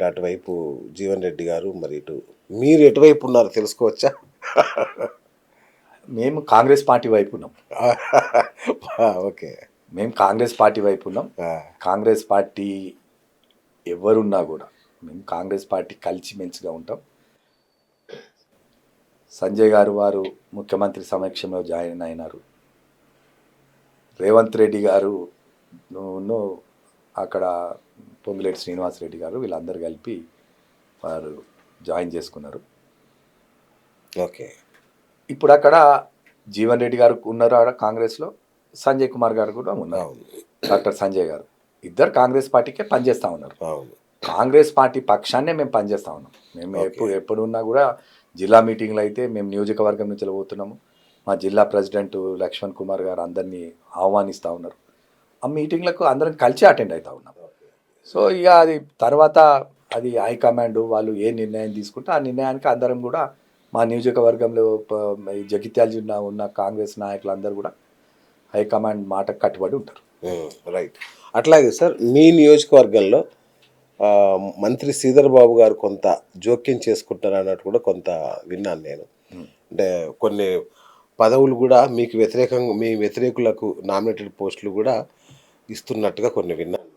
అటువైపు జీవన్ రెడ్డి గారు, మరి ఇటు మీరు ఎటువైపు ఉన్నారో తెలుసుకోవచ్చా? మేము కాంగ్రెస్ పార్టీ వైపు ఉన్నాం. ఓకే, మేము కాంగ్రెస్ పార్టీ వైపు ఉన్నాం. కాంగ్రెస్ పార్టీ ఎవరున్నా కూడా మేము కాంగ్రెస్ పార్టీ కలిసిమెలిసిగా ఉంటాం. సంజయ్ గారు వారు ముఖ్యమంత్రి సమక్షంలో జాయిన్ అయినారు. రేవంత్ రెడ్డి గారు అక్కడ పొంగులేటి శ్రీనివాసరెడ్డి గారు వీళ్ళందరూ కలిపి వారు జాయిన్ చేసుకున్నారు. ఇప్పుడు అక్కడ జీవన్ రెడ్డి గారు ఉన్నారు ఆడ కాంగ్రెస్లో, సంజయ్ కుమార్ గారు కూడా ఉన్నారు. డాక్టర్ సంజయ్ గారు ఇద్దరు కాంగ్రెస్ పార్టీకే పనిచేస్తూ ఉన్నారు. కాంగ్రెస్ పార్టీ పక్షాన్నే మేము పనిచేస్తూ ఉన్నాం. మేము ఎప్పుడున్నా కూడా జిల్లా మీటింగ్లు అయితే మేము నియోజకవర్గం నుంచి పోతున్నాము. మా జిల్లా ప్రెసిడెంట్ లక్ష్మణ్ కుమార్ గారు అందరినీ ఆహ్వానిస్తూ ఉన్నారు. ఆ మీటింగ్లకు అందరం కలిసి అటెండ్ అవుతూ ఉన్నాం. సో ఇక అది తర్వాత అది హైకమాండ్ వాళ్ళు ఏ నిర్ణయం తీసుకుంటే ఆ నిర్ణయానికి అందరం కూడా మా నియోజకవర్గంలో జగిత్యాల జిల్లా ఉన్న కాంగ్రెస్ నాయకులందరూ కూడా హైకమాండ్ మాటకు కట్టుబడి ఉంటారు. రైట్. అట్లాగే సార్, మీ నియోజకవర్గంలో మంత్రి శ్రీధర్ బాబు గారు కొంత జోక్యం చేసుకుంటారు అన్నట్టు కూడా కొంత విన్నాను నేను. అంటే కొన్ని పదవులు కూడా మీకు వ్యతిరేకంగా మీ వ్యతిరేకులకు నామినేటెడ్ పోస్టులు కూడా ఇస్తున్నట్టుగా కొన్ని విన్నాను.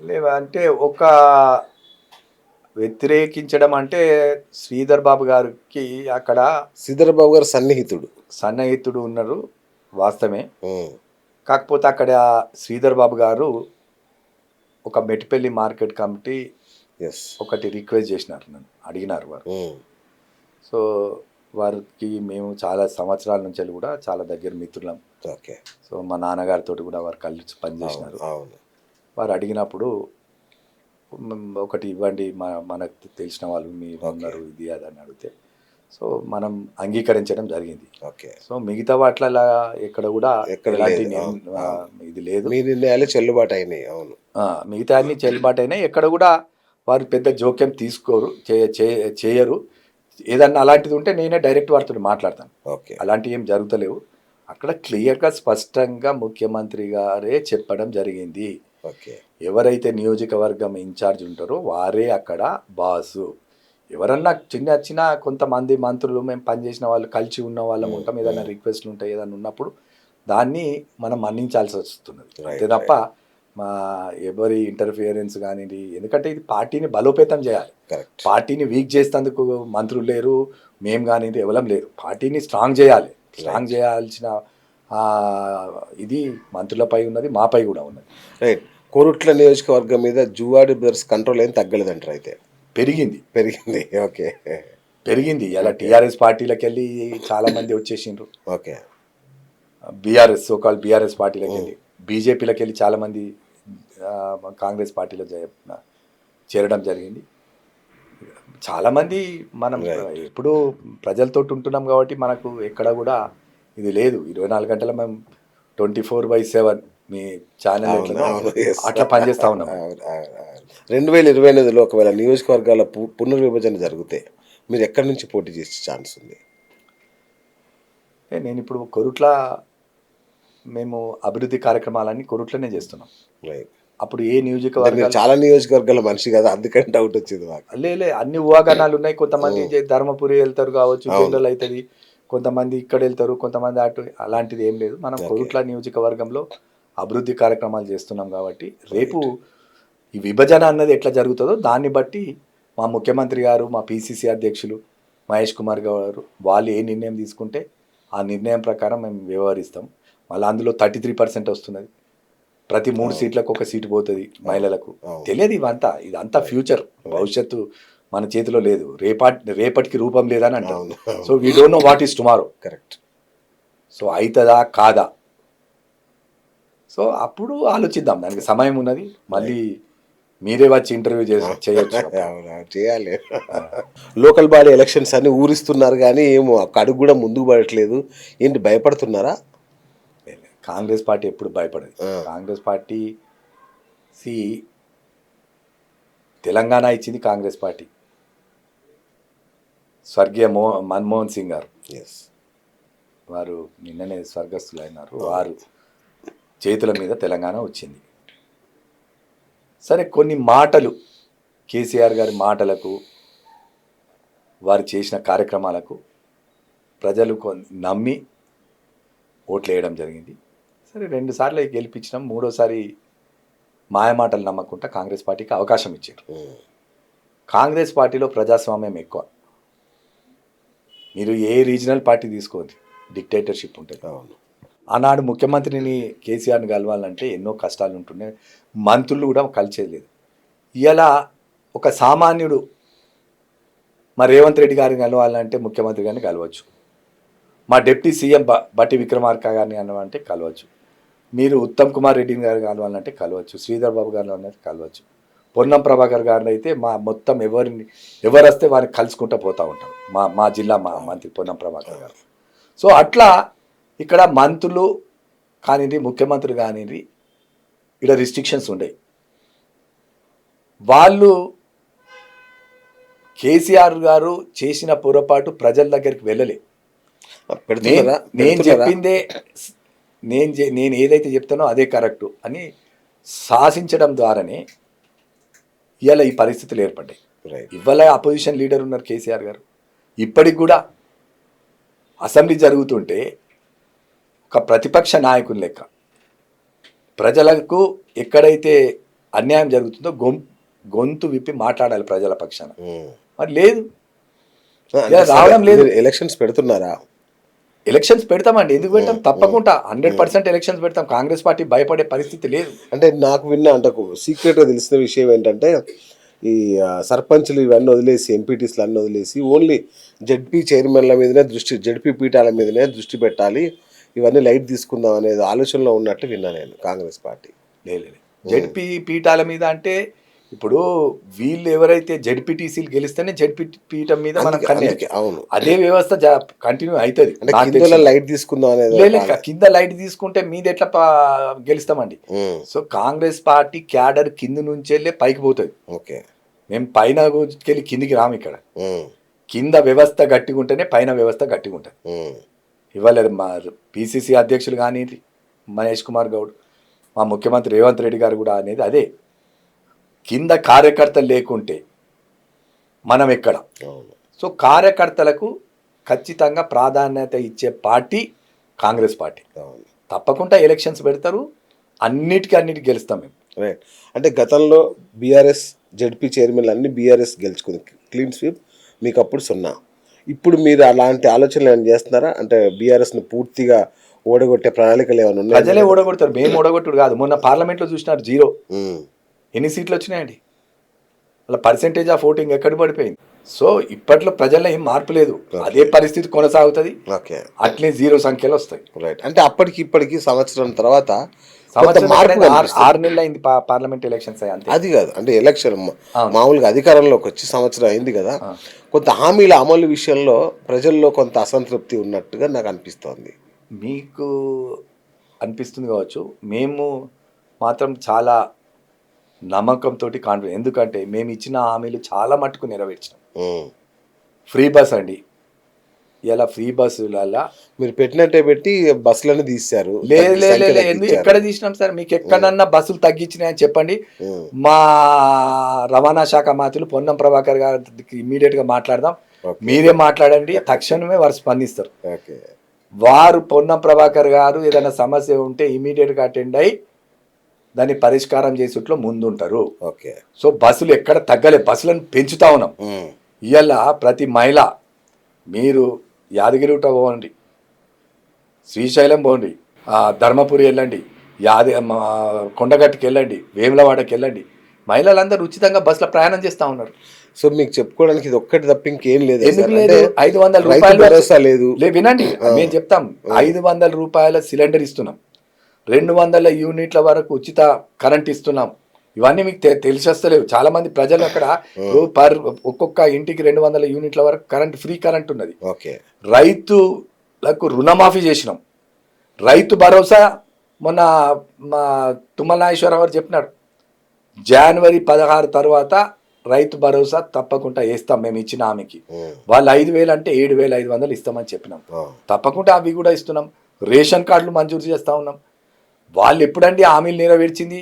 లేవా అంటే ఒక వ్యతిరేకించడం అంటే శ్రీధర్ బాబు గారికి అక్కడ శ్రీధర్ బాబు గారు సన్నిహితుడు ఉన్నారు వాస్తవమే. కాకపోతే అక్కడ శ్రీధర్ బాబు గారు ఒక మెట్టిపల్లి మార్కెట్ కమిటీ ఒకటి రిక్వెస్ట్ చేసినారు, నన్ను అడిగినారు వారు. సో వారికి మేము చాలా సంవత్సరాల నుంచి కూడా చాలా దగ్గర మిత్రులం. సో మా నాన్నగారితో కూడా వారు కలిసి పనిచేసినారు. వారు అడిగినప్పుడు ఒకటి ఇవ్వండి, మనకు తెలిసిన వాళ్ళు మీరు ఉన్నారు ఇది అది అని అడిగితే సో మనం అంగీకరించడం జరిగింది. సో మిగతా వాటిలో ఎక్కడ కూడా ఎలాంటి ఇది లేదు. మీ నిర్ణయాలు చెల్లుబాటు అయినాయి. అవును, మిగతా అన్ని చెల్లుబాటు అయినాయి. ఎక్కడ కూడా వారు పెద్ద జోక్యం తీసుకోరు, చేయరు. ఏదన్నా అలాంటిది ఉంటే నేనే డైరెక్ట్ వారితో మాట్లాడతాను. అలాంటివి ఏం జరుగుతలేవు. అక్కడ క్లియర్గా స్పష్టంగా ముఖ్యమంత్రి గారే చెప్పడం జరిగింది. ఎవరైతే నియోజకవర్గం ఇన్ఛార్జ్ ఉంటారో వారే అక్కడ బాసు. ఎవరన్నా చిన్న కొంతమంది మంత్రులు మేము పనిచేసిన వాళ్ళు కలిసి ఉన్న వాళ్ళం ఉంటాం. ఏదైనా రిక్వెస్ట్లు ఉంటాయి ఏదైనా ఉన్నప్పుడు దాన్ని మనం మన్నించాల్సి వస్తున్నది. అంతే తప్ప మా ఎవరి ఇంటర్ఫియరెన్స్ కానివ్వండి, ఎందుకంటే ఇది పార్టీని బలోపేతం చేయాలి. కరెక్ట్. పార్టీని వీక్ చేసేందుకు మంత్రులు లేరు, మేము కానివ్వండి ఎవరం లేరు. పార్టీని స్ట్రాంగ్ చేయాలి. స్ట్రాంగ్ చేయాల్సిన ఆ, ఇది మంత్రులపై ఉన్నది, మాపై కూడా ఉన్నది. రైట్. కోరుట్ల నియోజకవర్గం మీద జువాడి బ్రదర్స్ కంట్రోల్ ఏం తగ్గలేదంటారు అయితే? పెరిగింది పెరిగింది. ఓకే. పెరిగింది. ఇలా టీఆర్ఎస్ పార్టీలకు వెళ్ళి చాలా మంది వచ్చేసిండ్రు. ఓకే. బీఆర్ఎస్ సోకాల్ బీఆర్ఎస్ పార్టీలకు వెళ్ళి, బీజేపీలకు వెళ్ళి చాలా మంది కాంగ్రెస్ పార్టీలో చేరడం జరిగింది. చాలామంది మనం ఎప్పుడూ ప్రజలతో ఉంటున్నాం కాబట్టి మనకు ఎక్కడ కూడా ఇది లేదు. 24 గంటల మేము 24/7 మీ ఛానల్ అట్లా పనిచేస్తూ ఉన్నాం. 2028లో ఒకవేళ నియోజకవర్గాల పునర్విభజన జరిగితే మీరు ఎక్కడి నుంచి పోటీ చేసే ఛాన్స్ ఉంది? నేను ఇప్పుడు కొరుట్ల మేము అభివృద్ధి కార్యక్రమాలన్నీ కొరుట్లనే చేస్తున్నాం. రైట్. అప్పుడు ఏ నియోజకవర్గాలు చాలా నియోజకవర్గాల మనిషి కదా, అందుకని డౌట్ వచ్చింది మాకు. లే అన్ని ఊహాగానాలు ఉన్నాయి. కొంతమంది ధర్మపురి వెళ్తారు కావచ్చు, జనరల్ అవుతుంది, కొంతమంది ఇక్కడ వెళ్తారు, కొంతమంది అటు, అలాంటిది ఏం లేదు. మనం కొరుట్ల నియోజకవర్గంలో అభివృద్ధి కార్యక్రమాలు చేస్తున్నాం కాబట్టి రేపు ఈ విభజన అన్నది ఎట్లా జరుగుతుందో దాన్ని బట్టి మా ముఖ్యమంత్రి గారు, మా పిసిసి అధ్యక్షులు మహేష్ కుమార్ గారు వాళ్ళు ఏ నిర్ణయం తీసుకుంటే ఆ నిర్ణయం ప్రకారం మేము వ్యవహరిస్తాం. మళ్ళీ అందులో 33% వస్తున్నది. ప్రతి 3 సీట్లకు ఒక సీటు పోతుంది మహిళలకు. తెలియదు ఇదంతా ఫ్యూచర్, భవిష్యత్తు మన చేతిలో లేదు. రేపటికి రూపం లేదని అంటారు. So we don't know what is tomorrow. Correct. So అవుతుందా కాదా, సో అప్పుడు ఆలోచిద్దాం. దానికి సమయం ఉన్నది. మళ్ళీ మీరే వచ్చి ఇంటర్వ్యూ చేయొచ్చు. చేయాలి. లోకల్ బాడీ ఎలక్షన్స్ అన్ని ఊరిస్తున్నారు కానీ ఏమో అడుగు కూడా ముందుకు పడట్లేదు. ఏంటి, భయపడుతున్నారా? కాంగ్రెస్ పార్టీ ఎప్పుడు భయపడదు. కాంగ్రెస్ పార్టీ తెలంగాణ ఇచ్చింది కాంగ్రెస్ పార్టీ. స్వర్గీయ మన్మోహన్ సింగ్ గారు, వారు నిన్ననే స్వర్గస్థులు అయినారు. వారు చేతుల మీద తెలంగాణ వచ్చింది. సరే, కొన్ని మాటలు కేసీఆర్ గారి మాటలకు, వారు చేసిన కార్యక్రమాలకు ప్రజలు నమ్మి ఓట్లు వేయడం జరిగింది. సరే, 2 సార్లు గెలిపించినాం. 3వసారి మాయమాటలు నమ్మకుండా కాంగ్రెస్ పార్టీకి అవకాశం ఇచ్చారు. కాంగ్రెస్ పార్టీలో ప్రజాస్వామ్యం ఎక్కువ. మీరు ఏ రీజనల్ పార్టీ తీసుకోండి, డిక్టేటర్షిప్ ఉంటుంది. ఆనాడు ముఖ్యమంత్రిని కేసీఆర్ని కలవాలంటే ఎన్నో కష్టాలు ఉంటున్నాయి. మంత్రులు కూడా కలిసేది లేదు. ఇలా ఒక సామాన్యుడు మా రేవంత్ రెడ్డి గారిని కలవాలంటే ముఖ్యమంత్రి గారిని కలవచ్చు. మా డిప్యూటీ సీఎం బట్టి విక్రమార్క గారిని కలవాలంటే కలవచ్చు. మీరు ఉత్తమ్ కుమార్ రెడ్డి గారిని కలవాలంటే కలవచ్చు. శ్రీధర్ బాబు గారిని అన్నది కలవచ్చు. పొన్నం ప్రభాకర్ గారిని అయితే మా మొత్తం ఎవరు వస్తే వారిని కలుసుకుంటూ పోతూ ఉంటారు. మా జిల్లా మంత్రి పొన్నం ప్రభాకర్ గారు. సో అట్లా ఇక్కడ మంత్రులు కానివ్వండి, ముఖ్యమంత్రి కానివ్వండి, ఇక్కడ రిస్ట్రిక్షన్స్ ఉండేవి. వాళ్ళు కేసీఆర్ గారు చేసిన పొరపాటు ప్రజల దగ్గరికి వెళ్ళలే. నేను చెప్పిందే, నేను ఏదైతే చెప్తానో అదే కరెక్టు అని శాసించడం ద్వారానే ఇవాళ ఈ పరిస్థితులు ఏర్పడ్డాయి. ఇవాళ అపోజిషన్ లీడర్ ఉన్నారు కేసీఆర్ గారు. ఇప్పటికి కూడా అసెంబ్లీ జరుగుతుంటే ఒక ప్రతిపక్ష నాయకుని లెక్క ప్రజలకు ఎక్కడైతే అన్యాయం జరుగుతుందో గొంతు విప్పి మాట్లాడాలి ప్రజల పక్షాన. మరి లేదు, రావడం లేదు. ఎలక్షన్స్ పెడుతున్నారా? ఎలక్షన్స్ పెడతామండి. ఎందుకు పెడతాం? తప్పకుండా 100% ఎలక్షన్స్ పెడతాం. కాంగ్రెస్ పార్టీ భయపడే పరిస్థితి లేదు. అంటే నాకు అంటే సీక్రెట్గా తెలిసిన విషయం ఏంటంటే, ఈ సర్పంచ్లు ఇవన్నీ వదిలేసి, ఎంపీటీస్లు అన్నీ వదిలేసి ఓన్లీ జడ్పీ చైర్మన్ల మీదనే జడ్పీ పీఠాల మీదనే దృష్టి పెట్టాలి, ఇవన్నీ లైట్ తీసుకుందాం అనేది ఆలోచనలో ఉన్నట్టు విన్నా నేను. కాంగ్రెస్ పార్టీ లేదు. జడ్పీ పీఠాల మీద అంటే ఇప్పుడు వీళ్ళు ఎవరైతే జడ్పీటీసీలు గెలిస్తేనే జడ్పీ పీఠం మీద మనం అవును, అదే వ్యవస్థ కంటిన్యూ అవుతుంది. లైట్ తీసుకుందాం అనేది. కింద లైట్ తీసుకుంటే మీద ఎట్లా గెలుస్తామండి? సో కాంగ్రెస్ పార్టీ క్యాడర్ కింద నుంచి వెళ్ళి పైకి పోతుంది. ఓకే, మేము పైన వెళ్ళి కిందికి రాము. ఇక్కడ కింద వ్యవస్థ గట్టిగా ఉంటేనే పైన వ్యవస్థ గట్టిగా ఉంటుంది. ఇవాళ మా పిసిసి అధ్యక్షులు కానీ మహేష్ కుమార్ గౌడ్, మా ముఖ్యమంత్రి రేవంత్ రెడ్డి గారు కూడా అనేది అదే. కింద కార్యకర్తలు లేకుంటే మనం ఎక్కడ? సో కార్యకర్తలకు ఖచ్చితంగా ప్రాధాన్యత ఇచ్చే పార్టీ కాంగ్రెస్ పార్టీ. తప్పకుండా ఎలక్షన్స్ పెడతారు, అన్నిటికీ గెలుస్తాం మేము. రైట్. అంటే గతంలో బీఆర్ఎస్ జెడ్పీ చైర్మన్లు అన్ని బీఆర్ఎస్ గెలుచుకుంది, క్లీన్ స్వీప్, మీకు అప్పుడు 0. ఇప్పుడు మీరు అలాంటి ఆలోచనలు ఏమైనా చేస్తున్నారా? అంటే బీఆర్ఎస్ని పూర్తిగా ఓడగొట్టే ప్రణాళికలు ఏమైనా ఉన్నాయి? ప్రజలే ఓడగొడతారు, మేము ఓడగొట్టుడు కాదు. మొన్న పార్లమెంట్లో చూసినారు 0. ఎన్ని సీట్లు వచ్చినాయండి? అలా పర్సెంటేజ్ ఆఫ్ ఓటింగ్ ఎక్కడ పడిపోయింది? సో ఇప్పట్లో ప్రజల్లో ఏం మార్పు లేదు, అదే పరిస్థితి కొనసాగుతుంది. ఓకే, అట్లే 0 సంఖ్యలో వస్తాయి. రైట్. అంటే అప్పటికి ఇప్పటికి సంవత్సరం తర్వాత సంవత్సరం మార్పు ఎక్కడైనా కనిపిస్తుంది. 6 నెలలు అయింది పార్లమెంట్ ఎలక్షన్స్ అయ్యి, అంతే. అది కాదు, అంటే ఎలక్షన్ అవును. మామూలుగా అధికారంలోకి వచ్చి సంవత్సరం అయింది కదా, కొంత హామీల అమలు విషయంలో ప్రజల్లో కొంత అసంతృప్తి ఉన్నట్టుగా నాకు అనిపిస్తోంది. మీకు అనిపిస్తుంది కావచ్చు, మేము మాత్రం చాలా నమ్మకంతో కాన్ఫిడెంట్. ఎందుకంటే మేము ఇచ్చిన హామీలు చాలా మట్టుకు నెరవేర్చినాం. ఫ్రీ బస్ అండి, ఇలా ఫ్రీ బస్సులలో మీరు పెట్టినట్టే పెట్టి బస్సులను తీశారు. లేదు లేదు లేదు, ఎక్కడ తీసినాం సార్? మీకు ఎక్కడన్నా బస్సులు తగ్గించినాయని చెప్పండి. మా రవాణా శాఖ మంత్రులు పొన్నం ప్రభాకర్ గారికి ఇమ్మీడియట్గా మాట్లాడదాం, మీరే మాట్లాడండి, తక్షణమే వారు స్పందిస్తారు. ఓకే, వారు పొన్నం ప్రభాకర్ గారు ఏదైనా సమస్య ఉంటే ఇమీడియట్గా అటెండ్ అయ్యి దాన్ని పరిష్కారం చేసేట్లో ముందుంటారు. ఓకే. సో బస్సులు ఎక్కడ తగ్గలే, బస్సులను పెంచుతా ఉన్నాం. ఇవాళ ప్రతి మహిళ, మీరు యాదగిరి గుట్ట పోండి, శ్రీశైలం పోండి, ధర్మపురి వెళ్ళండి, కొండగట్టుకి వెళ్ళండి, వేములవాడకి వెళ్ళండి, మహిళలందరూ ఉచితంగా బస్సులో ప్రయాణం చేస్తూ ఉన్నారు. సో మీకు చెప్పుకోవడానికి ఇది ఒక్కటి తప్ప ఇంకేం లేదు. ఎందుకు లేదు? 500 రూపాయలు భరోసా లేదు. వినండి, మేము చెప్తాం, 500 రూపాయల సిలిండర్ ఇస్తున్నాం, 200 యూనిట్ల వరకు ఉచిత కరెంట్ ఇస్తున్నాం. ఇవన్నీ మీకు తెలిసొస్తలేవు. చాలా మంది ప్రజలు అక్కడ ఒక్కొక్క ఇంటికి 200 యూనిట్ల వరకు కరెంట్, ఫ్రీ కరెంట్ ఉన్నది. ఓకే. రైతులకు రుణమాఫీ చేసినాం. రైతు భరోసా మొన్న మా తుమ్మల నాగేశ్వరరావు గారు చెప్పినాడు, జనవరి 16 తర్వాత రైతు భరోసా తప్పకుండా వేస్తాం మేము ఇచ్చిన హామీకి. వాళ్ళు 5,000 అంటే 7,500 ఇస్తామని చెప్పినాం. తప్పకుండా అవి కూడా ఇస్తున్నాం. రేషన్ కార్డులు మంజూరు చేస్తూ ఉన్నాం. వాళ్ళు ఎప్పుడండి హామీలు నెరవేర్చింది?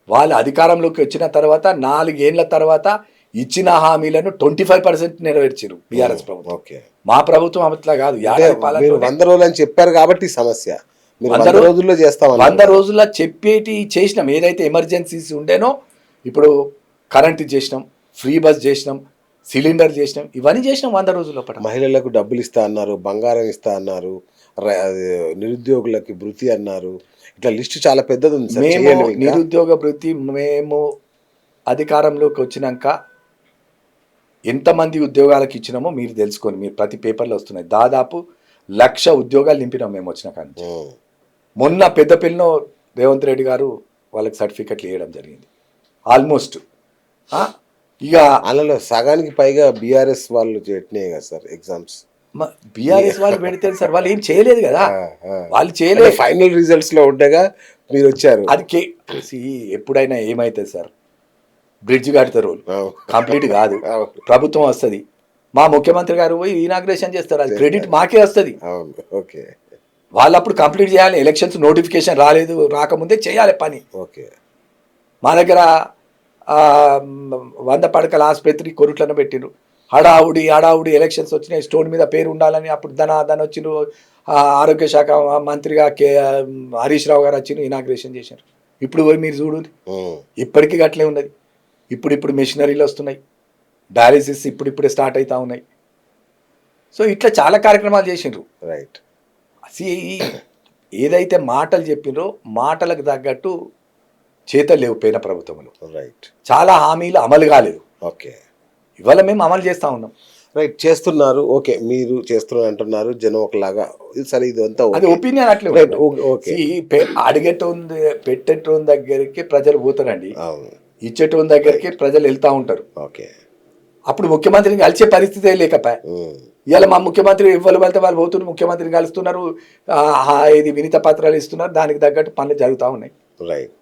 వాళ్ళు అధికారంలోకి వచ్చిన తర్వాత 4 ఏళ్ల తర్వాత ఇచ్చిన హామీలను 25% నెరవేర్చారు బీఆర్ఎస్ ప్రభుత్వం. మా ప్రభుత్వం అట్లా కాదు. 100 రోజులు అని చెప్పారు కాబట్టి సమస్య 100 రోజుల్లో చేస్తాం. 100 రోజుల్లో చెప్పేటి చేసినాం. ఏదైతే ఎమర్జెన్సీస్ ఉండేనో ఇప్పుడు కరెంట్ చేసినాం, ఫ్రీ బస్ చేసినాం, సిలిండర్ చేసినాం, ఇవన్నీ చేసినాం 100 రోజుల్లో. మహిళలకు డబ్బులు ఇస్తా అన్నారు, బంగారం ఇస్తా అన్నారు, నిరుద్యోగులకి భృతి అన్నారు. ఇట్లా లిస్ట్ చాలా పెద్దది ఉంది. మేము నిరుద్యోగ భృతి మేము అధికారంలోకి వచ్చినాక ఎంతమంది ఉద్యోగాలకు ఇచ్చినామో మీరు తెలుసుకోండి. మీరు ప్రతి పేపర్లో వస్తున్నాయి. దాదాపు 1,00,000 ఉద్యోగాలు నింపినాం మేము వచ్చిన కానీ. మొన్న పెద్దపల్లిలో రేవంత్ రెడ్డి గారు వాళ్ళకి సర్టిఫికెట్లు ఇవ్వడం జరిగింది. ఆల్మోస్ట్ ఇక అందులో సగానికి పైగా బీఆర్ఎస్ వాళ్ళు పెట్టినాయి కదా సార్ ఎగ్జామ్స్. బీఆర్ఎస్ వాళ్ళు పెడితే సార్ వాళ్ళు ఏం చేయలేదు కదా, వాళ్ళు చేయలేదు. ఫైనల్ రిజల్ట్స్ లో ఉండగా మీరు వచ్చారు. అది ఎప్పుడైనా ఏమైతుంది సార్, బ్రిడ్జ్ కడతారు, కంప్లీట్ కాదు, ప్రభుత్వం వస్తుంది, మా ముఖ్యమంత్రి గారు పోయి ఇనాగ్రేషన్ చేస్తారు, అది క్రెడిట్ మాకే వస్తుంది. ఓకే, వాళ్ళు అప్పుడు కంప్లీట్ చేయాలి. ఎలక్షన్స్ నోటిఫికేషన్ రాకముందే చేయాలి పని. ఓకే. మా దగ్గర 100 పడకల ఆసుపత్రి కొరుట్లను పెట్టిండ్రు. హడావుడి ఎలక్షన్స్ వచ్చినాయి, స్టోన్ మీద పేరు ఉండాలని. అప్పుడు ధన వచ్చిండ్రు, ఆరోగ్య శాఖ మంత్రిగా హరీష్ రావు గారు వచ్చిండ్రు, ఇనాగ్రేషన్ చేశారు. ఇప్పుడు పోయి మీరు చూడు, ఇప్పటికీ అట్లే ఉన్నది. ఇప్పుడు మెషినరీలు వస్తున్నాయి, డయాలిసిస్ ఇప్పుడిప్పుడే స్టార్ట్ అవుతా ఉన్నాయి. సో ఇట్లా చాలా కార్యక్రమాలు చేసిండ్రు. రైట్. ఏదైతే మాటలు చెప్పినరో మాటలకు తగ్గట్టు చేతలు లేవు పోయిన ప్రభుత్వంలో. రైట్. చాలా హామీలు అమలు కాలేదు. ఓకే. ఇవాళ మేము అమలు చేస్తూ ఉన్నాం. రైట్, చేస్తున్నారు. ఓకే, మీరు చేస్తున్నారు అంటున్నారు, జనం ఒకలాగా. సరే, ఇదంతా అది ఒపీనియన్ అట్లే. అడిగేటోన్ పెట్టేటోన్ దగ్గరికి ప్రజలు పోతారండి, ఇచ్చేటోన్ దగ్గరికి ప్రజలు వెళ్తూ ఉంటారు. ఓకే. అప్పుడు ముఖ్యమంత్రిని కలిసే పరిస్థితే లేకపోయా. ఇవాళ మా ముఖ్యమంత్రి ఎవరు వెళ్తే వాళ్ళు పోతున్నారు, ముఖ్యమంత్రిని కలుస్తున్నారు, ఇది వినీత పత్రాలు ఇస్తున్నారు, దానికి తగ్గట్టు పనులు జరుగుతూ ఉన్నాయి. రైట్.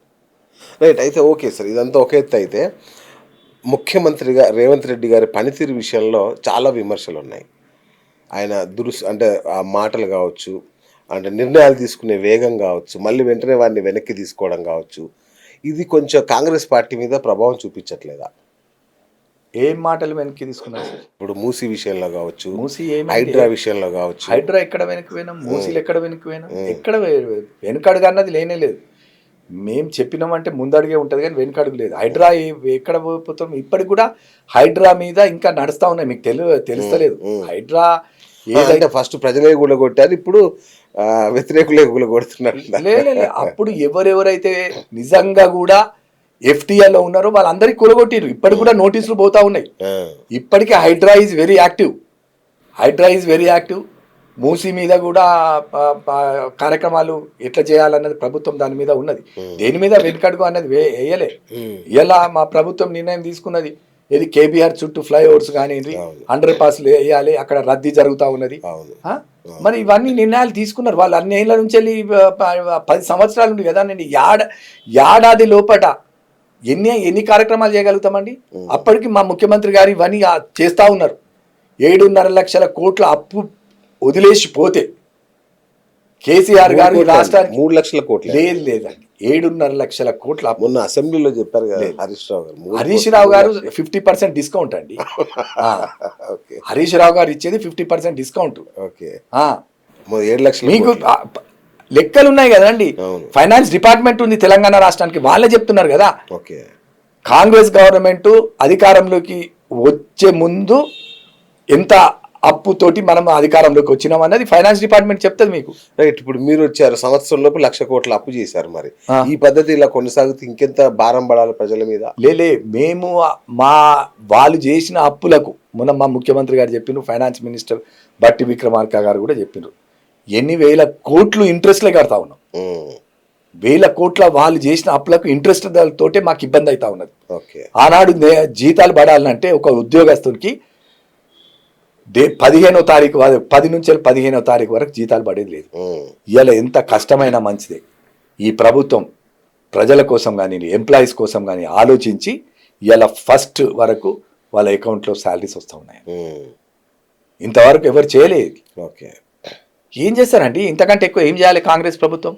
అయితే ఓకే సార్, ఇదంతా ఒక ఎత్తు. అయితే ముఖ్యమంత్రిగా రేవంత్ రెడ్డి గారి పనితీరు విషయంలో చాలా విమర్శలు ఉన్నాయి. ఆయన అంటే ఆ మాటలు కావచ్చు, అంటే నిర్ణయాలు తీసుకునే వేగం కావచ్చు, మళ్ళీ వెంటనే వారిని వెనక్కి తీసుకోవడం కావచ్చు, ఇది కొంచెం కాంగ్రెస్ పార్టీ మీద ప్రభావం చూపించట్లేదా? ఏం మాటలు వెనక్కి తీసుకున్నారు సార్? ఇప్పుడు మూసీ విషయంలో కావచ్చు, మూసీ హైడ్రా విషయంలో కావచ్చు. హైడ్రా ఎక్కడ వెనక్కి పోయినాం, మూసీలు ఎక్కడ వెనక్కి పోయినాం, ఎక్కడ వెనుకడుగా అన్నది లేనే లేదు. మేము చెప్పినామంటే ముందడుగే ఉంటుంది కానీ వెనుకడుగు లేదు. హైడ్రా ఎక్కడ పోతాం? ఇప్పటికి కూడా హైడ్రా మీద ఇంకా నడుస్తూ ఉన్నాయి. మీకు తెలుస్తలేదు. హైడ్రా అంటే ఫస్ట్ ప్రజలే గులగొట్టారు, ఇప్పుడు వ్యతిరేకులే గులగొడుతున్నారు. లేదు, అప్పుడు ఎవరెవరైతే నిజంగా కూడా ఎఫ్టీఆర్లో ఉన్నారో వాళ్ళందరికీ కూలగొట్టిరు. ఇప్పటికి కూడా నోటీసులు పోతా ఉన్నాయి. ఇప్పటికీ HYDRAA is very active. Musi మీద కూడా కార్యక్రమాలు ఎట్లా చేయాలన్నది ప్రభుత్వం దాని మీద ఉన్నది. దేని మీద వెనుకడుగు అన్నది వేయలే. ఇలా మా ప్రభుత్వం నిర్ణయం తీసుకున్నది ఏది కేబీఆర్ చుట్టూ ఫ్లైఓవర్స్ కానీ అండర్ పాస్లు వేయాలి, అక్కడ రద్దీ జరుగుతూ ఉన్నది. మరి ఇవన్నీ నిర్ణయాలు తీసుకున్నారు వాళ్ళు. అన్ని ఏళ్ళ నుంచి వెళ్ళి 10 సంవత్సరాలు ఉంది కదా. నేను ఏడాది లోపట ఎన్ని కార్యక్రమాలు చేయగలుగుతామండి? అప్పటికి మా ముఖ్యమంత్రి గారు ఇవన్నీ చేస్తూ ఉన్నారు. 7.5 లక్షల కోట్ల అప్పు వదిలేసి పోతే కేసీఆర్ గారు రాష్ట్రానికి 3 లక్షల కోట్లు లేదండి, 7.5 లక్షల కోట్ల అప్పు. మొన్న అసెంబ్లీలో చెప్పారు కదా హరీష్ రావు గారు 50% డిస్కౌంట్ అండి. హరీష్ రావు గారు ఇచ్చేది 50% డిస్కౌంట్. 7 లక్షలు మీకు లెక్కలు ఉన్నాయి కదండి. ఫైనాన్స్ డిపార్ట్మెంట్ ఉంది తెలంగాణ రాష్ట్రానికి, వాళ్ళే చెప్తున్నారు కదా. కాంగ్రెస్ గవర్నమెంట్ అధికారంలోకి వచ్చే ముందు ఎంత అప్పుతోటి మనం అధికారంలోకి వచ్చినాం అన్నది ఫైనాన్స్ డిపార్ట్మెంట్ చెప్తుంది మీకు. రైట్. ఇప్పుడు మీరు వచ్చారు, సంవత్సరం లోపు 1,00,000 కోట్ల అప్పు చేశారు. మరి ఈ పద్ధతి ఇలా కొనసాగితే ఇంకెంత భారం పడాలి ప్రజల మీద? మేము వాళ్ళు చేసిన అప్పులకు మొన్న మా ముఖ్యమంత్రి గారు చెప్పిండ్రు, ఫైనాన్స్ మినిస్టర్ బట్టి విక్రమార్క గారు కూడా చెప్పిండ్రు, ఎన్ని వేల కోట్లు ఇంట్రెస్ట్లే కడతా ఉన్నాం. 1,000 కోట్ల వాళ్ళు చేసిన అప్పులకు ఇంట్రెస్ట్ తోటే మాకు ఇబ్బంది అవుతా ఉన్నది. ఆనాడు జీతాలు పడాలంటే ఒక ఉద్యోగస్తునికి 15వ తారీఖు 10 నుంచి 15వ తారీఖు వరకు జీతాలు పడేది లేదు. ఇవాళ ఎంత కష్టమైనా మంచిదే ఈ ప్రభుత్వం ప్రజల కోసం కానీ ఎంప్లాయీస్ కోసం కానీ ఆలోచించి ఇవాళ ఫస్ట్ వరకు వాళ్ళ అకౌంట్లో శాలరీస్ వస్తూ ఉన్నాయి. ఇంతవరకు ఎవరు చేయలేదు. ఏం చేస్తారండి? ఇంతకంటే ఎక్కువ ఏం చేయాలి కాంగ్రెస్ ప్రభుత్వం?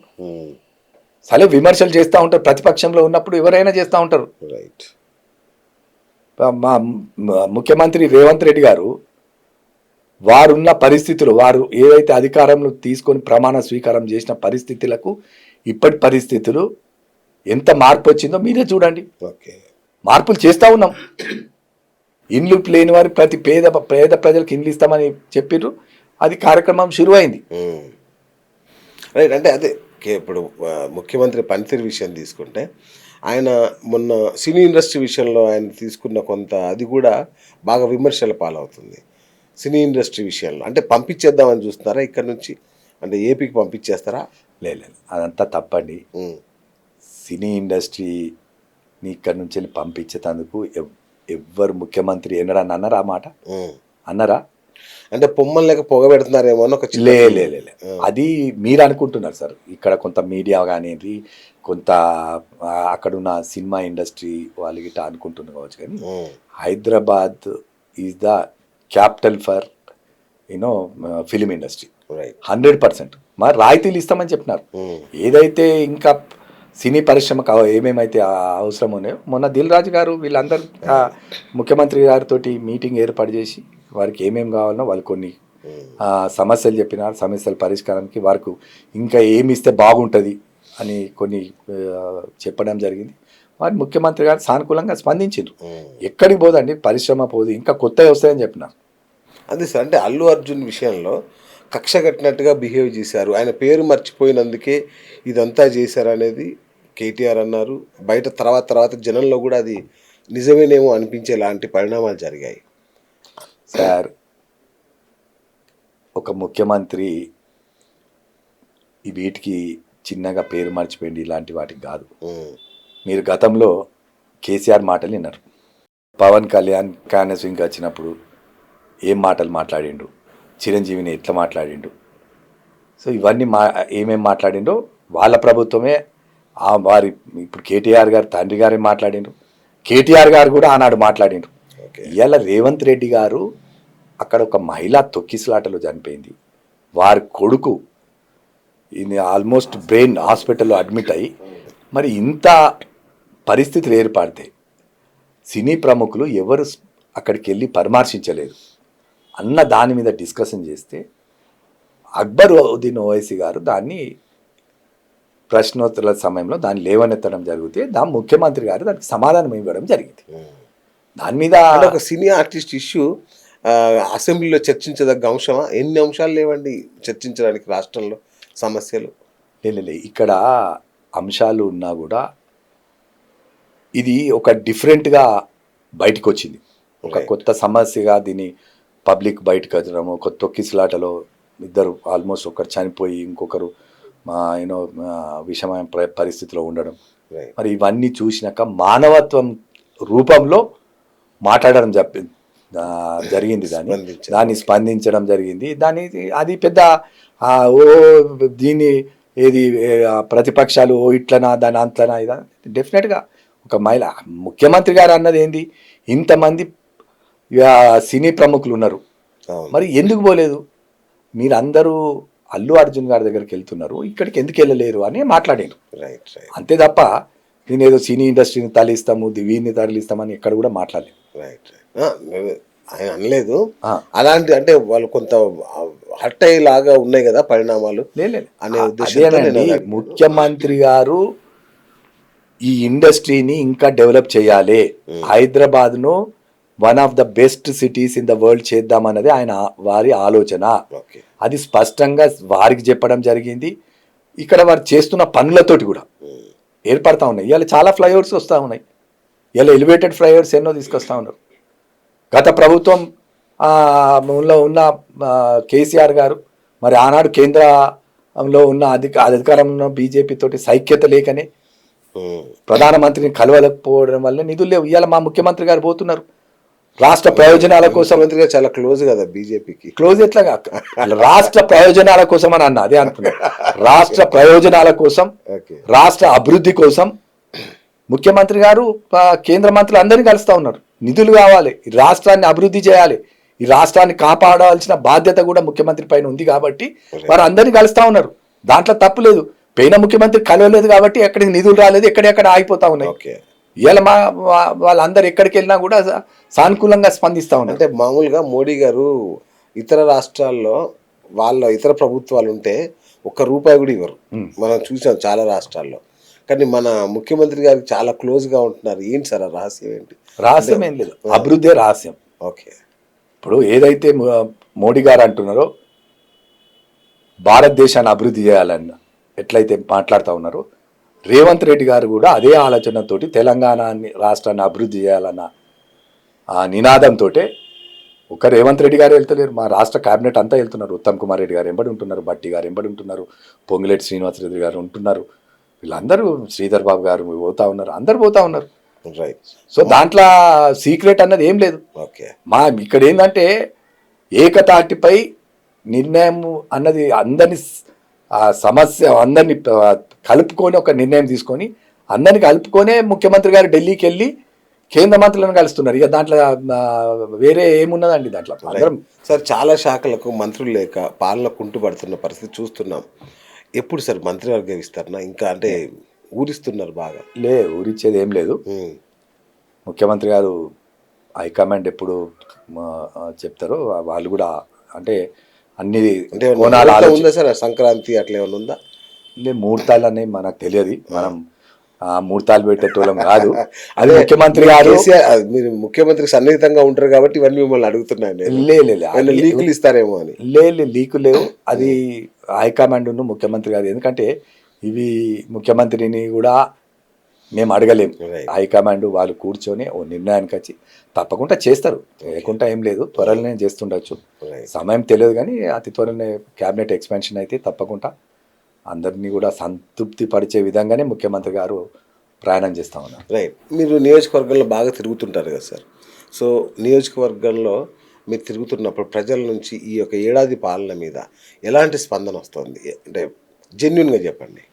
సరే విమర్శలు చేస్తూ ఉంటారు, ప్రతిపక్షంలో ఉన్నప్పుడు ఎవరైనా చేస్తూ ఉంటారు. మా ముఖ్యమంత్రి రేవంత్ రెడ్డి గారు వారున్న పరిస్థితులు, వారు ఏదైతే అధికారంలో తీసుకొని ప్రమాణ స్వీకారం చేసిన పరిస్థితులకు ఇప్పటి పరిస్థితులు ఎంత మార్పు వచ్చిందో మీరే చూడండి. మార్పులు చేస్తూ ఉన్నాం. ఇండ్లు లేని వారి ప్రతి పేద ప్రజలకు ఇండ్లు ఇస్తామని చెప్పిర్రు, అది కార్యక్రమం షురు అయింది. రైట్. అంటే అదే ఇప్పుడు ముఖ్యమంత్రి పనితీరు విషయం తీసుకుంటే, ఆయన మొన్న సినీ ఇండస్ట్రీ విషయంలో ఆయన తీసుకున్న కొంత అది కూడా బాగా విమర్శల పాలవుతుంది. సినీ ఇండస్ట్రీ విషయంలో అంటే పంపించేద్దామని చూస్తున్నారా ఇక్కడ నుంచి? అంటే ఏపీకి పంపించేస్తారా? లేదు, అదంతా తప్పండి. సినీ ఇండస్ట్రీని ఇక్కడ నుంచి వెళ్ళి పంపించేందుకు ఎవ్వరు ముఖ్యమంత్రి ఎన్నడని అన్నారా? ఆ మాట అన్నారా? అంటే పొమ్మలు లేక పొగ పెడుతున్నారేమో అని ఒక అది మీరు అనుకుంటున్నారు సార్. ఇక్కడ కొంత మీడియా కానీ కొంత అక్కడున్న సినిమా ఇండస్ట్రీ వాళ్ళు గిట్ట అనుకుంటున్నారు కావచ్చు, కానీ Hyderabad is the capital for film industry. 100%. మరి రాయితీలు ఇస్తామని చెప్పినారు. ఏదైతే ఇంకా సినీ పరిశ్రమకు ఏమేమైతే అవసరం ఉన్నాయో మొన్న దిల్ రాజు గారు వీళ్ళందరూ ముఖ్యమంత్రి గారితో మీటింగ్ ఏర్పాటు చేసి వారికి ఏమేమి కావాలనో వాళ్ళు కొన్ని సమస్యలు చెప్పినారు. సమస్యల పరిష్కారానికి వారికి ఇంకా ఏమి ఇస్తే బాగుంటుంది అని కొన్ని చెప్పడం జరిగింది. వారి ముఖ్యమంత్రి గారు సానుకూలంగా స్పందించారు. ఎక్కడికి పోదండి, పరిశ్రమ పోదు, ఇంకా కొత్తవి వస్తాయని చెప్పినారు. అదే సార్, అంటే అల్లు అర్జున్ విషయంలో కక్ష కట్టినట్టుగా బిహేవ్ చేశారు. ఆయన పేరు మర్చిపోయినందుకే ఇదంతా చేశారు అనేది కేటీఆర్ అన్నారు. బయట తర్వాత జనంలో కూడా అది నిజమేనేమో అనిపించేలాంటి పరిణామాలు జరిగాయి. సార్, ఒక ముఖ్యమంత్రి ఈ వీటికి చిన్నగా పేరు మర్చిపోయింది, ఇలాంటి వాటికి కాదు. మీరు గతంలో కేసీఆర్ మాటలు విన్నారు. పవన్ కళ్యాణ్ క్యాన్వసింగ్కి వచ్చినప్పుడు ఏం మాటలు మాట్లాడిండు, చిరంజీవిని ఎట్లా మాట్లాడిండు. సో ఇవన్నీ ఏమేమి మాట్లాడిండో వాళ్ళ ప్రభుత్వమే వారి ఇప్పుడు కేటీఆర్ గారు తండ్రి గారే మాట్లాడిండు. కేటీఆర్ గారు కూడా ఆనాడు మాట్లాడిండు. ఇవాళ రేవంత్ రెడ్డి గారు అక్కడ ఒక మహిళా తొక్కిసలాటలో చనిపోయింది. వారి కొడుకు ఆల్మోస్ట్ బ్రెయిన్ హాస్పిటల్లో అడ్మిట్ అయ్యి, మరి ఇంత పరిస్థితులు ఏర్పడతాయి. సినీ ప్రముఖులు ఎవరు అక్కడికి వెళ్ళి పరామర్శించలేదు అన్న దాని మీద డిస్కషన్ చేస్తే అక్బరుద్దీన్ ఓవైసీ గారు దాన్ని ప్రశ్నోత్తరాల సమయంలో దాన్ని లేవనెత్తడం జరిగితే దాని ముఖ్యమంత్రి గారు దానికి సమాధానం ఇవ్వడం జరిగింది. దాని మీద అంటే ఒక సినీ ఆర్టిస్ట్ ఇష్యూ అసెంబ్లీలో చర్చించదగ్గ అంశమా? ఎన్ని అంశాలు లేవండి చర్చించడానికి రాష్ట్రంలో సమస్యలు? లే ఇక్కడ అంశాలు ఉన్నా కూడా ఇది ఒక డిఫరెంట్గా బయటకు వచ్చింది. ఒక Right. కొత్త సమస్యగా దీన్ని పబ్లిక్ బయటకు వచ్చడము, కొత్త తొక్కిసలాటలో ఇద్దరు ఆల్మోస్ట్ ఒకరు చనిపోయి ఇంకొకరు యూనో విషమమైన పరిస్థితిలో ఉండడం, Right. మరి ఇవన్నీ చూసినాక మానవత్వం రూపంలో మాట్లాడడం జరిగింది. స్పందించారు. దాన్ని స్పందించడం జరిగింది. అది పెద్ద ఓ దీన్ని ఏది ప్రతిపక్షాలు ఓ ఇట్లనా దాని అంతనా ఇదా, డెఫినెట్గా ఒక మహిళ ముఖ్యమంత్రి గారు అన్నది ఏంది, ఇంతమంది సినీ ప్రముఖులు ఉన్నారు, అవును. మరి ఎందుకు పోలేదు? మీరందరూ అల్లు అర్జున్ గారి దగ్గరికి వెళ్తున్నారు, ఇక్కడికి ఎందుకు వెళ్ళలేరు అని మాట్లాడారు. రైట్ రైట్ అంతే తప్ప నేను ఏదో సినీ ఇండస్ట్రీని తరలిస్తాము వీరిని తరలిస్తామని ఎక్కడ కూడా మాట్లాడలేదు. రైట్ ఆయన అనలేదు. ఆ. అలాంటి అంటే వాళ్ళు కొంత హట్ అయ్యేలాగా ఉన్నాయి కదా పరిణామాలు లేదు అనే ఉద్దేశంతో అదేనండి, నేను అలా- ముఖ్యమంత్రి గారు ఈ ఇండస్ట్రీని ఇంకా డెవలప్ చేయాలి, హైదరాబాద్ను one of the best cities in the world చేద్దామన్నది వారి ఆలోచన. ఓకే. అది స్పష్టంగా వారికి చెప్పడం జరిగింది. ఇక్కడ వారు చేస్తున్న పనులతోటి కూడా ఏర్పడతా ఉన్నాయి. ఇవాళ చాలా ఫ్లైఓవర్స్ వస్తూ ఉన్నాయి, ఇలా ఎలివేటెడ్ ఫ్లైఓవర్స్ ఎన్నో తీసుకొస్తా ఉన్నారు. గత ప్రభుత్వం ఉన్న కేసీఆర్ గారు మరి ఆనాడు కేంద్రంలో ఉన్న అధికారంలో ఉన్న బీజేపీ తోటి సైక్యత లేకనే ప్రధానమంత్రిని కలవలేకపోవడం వల్ల నిధులు లేవు. ఇవాళ మా ముఖ్యమంత్రి గారు పోతున్నారు రాష్ట్ర ప్రయోజనాల కోసం. ముఖ్యమంత్రిగా చాలా క్లోజ్ కదా బీజేపీకి. క్లోజ్ ఎట్లా రాష్ట్ర ప్రయోజనాల కోసం అని అదే అంటున్నా, రాష్ట్ర ప్రయోజనాల కోసం, ఓకే. రాష్ట్ర అభివృద్ధి కోసం ముఖ్యమంత్రి గారు కేంద్ర మంత్రులు అందరినీ కలుస్తూ ఉన్నారు. నిధులు కావాలి, ఈ రాష్ట్రాన్ని అభివృద్ధి చేయాలి, ఈ రాష్ట్రాన్ని కాపాడాల్సిన బాధ్యత కూడా ముఖ్యమంత్రి పైన ఉంది కాబట్టి వారు అందరినీ కలుస్తూ ఉన్నారు. దాంట్లో తప్పు లేదు. పైన ముఖ్యమంత్రి కలవలేదు కాబట్టి ఎక్కడికి నిధులు రాలేదు, ఎక్కడెక్కడ ఆగిపోతా ఉన్నాయి. ఓకే. ఇవాళ వాళ్ళందరూ ఎక్కడికి వెళ్ళినా కూడా సానుకూలంగా స్పందిస్తూ ఉన్నారు. అంటే మామూలుగా మోడీ గారు ఇతర రాష్ట్రాల్లో వాళ్ళ ఇతర ప్రభుత్వాలు ఉంటే ఒక్క రూపాయి కూడా ఇవ్వరు. మనం చూసాం చాలా రాష్ట్రాల్లో. కానీ మన ముఖ్యమంత్రి గారికి చాలా క్లోజ్గా ఉంటున్నారు. ఏంటి సార్ ఆ రహస్యం ఏంటి? రహస్యం ఏం లేదు, అభివృద్ధే రహస్యం. ఓకే. ఇప్పుడు ఏదైతే మోడీ గారు అంటున్నారో భారతదేశాన్ని అభివృద్ధి చేయాలన్న ఎట్లయితే మాట్లాడుతూ ఉన్నారో, రేవంత్ రెడ్డి గారు కూడా అదే ఆలోచనతోటి తెలంగాణ రాష్ట్రాన్ని అభివృద్ధి చేయాలన్న ఆ నినాదంతో ఒక రేవంత్ రెడ్డి గారు వెళ్తలేరు, మా రాష్ట్ర కేబినెట్ అంతా వెళ్తున్నారు. ఉత్తమ్ కుమార్ రెడ్డి గారు ఎంబడి ఉంటున్నారు, బట్టి గారు ఎంబడి ఉంటున్నారు, పొంగులేటి శ్రీనివాసరెడ్డి గారు ఉంటున్నారు, వీళ్ళందరూ శ్రీధర్ బాబు గారు పోతా ఉన్నారు, అందరు పోతా ఉన్నారు. రైట్. సో దాంట్లో సీక్రెట్ అన్నది ఏం లేదు. ఓకే. ఇక్కడ ఏంటంటే ఏకతాటిపై నిర్ణయం అన్నది అందరినీ సమస్య అందరినీ కలుపుకొని ఒక నిర్ణయం తీసుకొని అందరినీ కలుపుకొనే ముఖ్యమంత్రి గారు ఢిల్లీకి వెళ్ళి కేంద్ర మంత్రులను కలుస్తున్నారు. ఇక దాంట్లో వేరే ఏమున్నదండి దాంట్లో. అందరం సార్ చాలా శాఖలకు మంత్రులు లేక పాలన కుంటుపడుతున్న పరిస్థితి చూస్తున్నాం. ఎప్పుడు సార్ మంత్రివర్గం ఇస్తారన్నా? ఇంకా అంటే ఊరిస్తున్నారు బాగా. ఊరిచ్చేది ఏం లేదు. ముఖ్యమంత్రి గారు హైకమాండ్ ఎప్పుడు చెప్తారో వాళ్ళు కూడా అంటే అన్ని అంటే కోణాలు ఉందా సార్? సంక్రాంతి అట్లా ఏమైనా ఉందా? ముహూర్తాలు అనేవి మనకు తెలియదు, మనం ముహూర్తాలు పెట్టేటోళ్ళం కాదు. అది ముఖ్యమంత్రి గారు, మీరు ముఖ్యమంత్రికి సన్నిహితంగా ఉంటారు కాబట్టి ఇవన్నీ మిమ్మల్ని అడుగుతున్నాను. లీకులు ఇస్తారేమో అని. లీకు లేవు, అది హైకమాండ్ ముఖ్యమంత్రి గారు. ఎందుకంటే ఇవి ముఖ్యమంత్రిని కూడా మేము అడగలేము. హైకమాండ్ వాళ్ళు కూర్చొని ఓ నిర్ణయానికి వచ్చి తప్పకుండా చేస్తారు, లేకుండా ఏం లేదు. త్వరలోనే చేస్తుండొచ్చు, సమయం తెలియదు, కానీ అతి త్వరలోనే క్యాబినెట్ ఎక్స్పాన్షన్ అయితే తప్పకుండా అందరినీ కూడా సంతృప్తి పరిచే విధంగానే ముఖ్యమంత్రి గారు ప్రయాణం చేస్తూ ఉన్నారు. రైట్. మీరు నియోజకవర్గంలో బాగా తిరుగుతుంటారు కదా సార్. సో నియోజకవర్గంలో మీరు తిరుగుతున్నప్పుడు ప్రజల నుంచి ఈ యొక్క ఏడాది పాలన మీద ఎలాంటి స్పందన వస్తుంది? అంటే జెన్యున్గా చెప్పండి.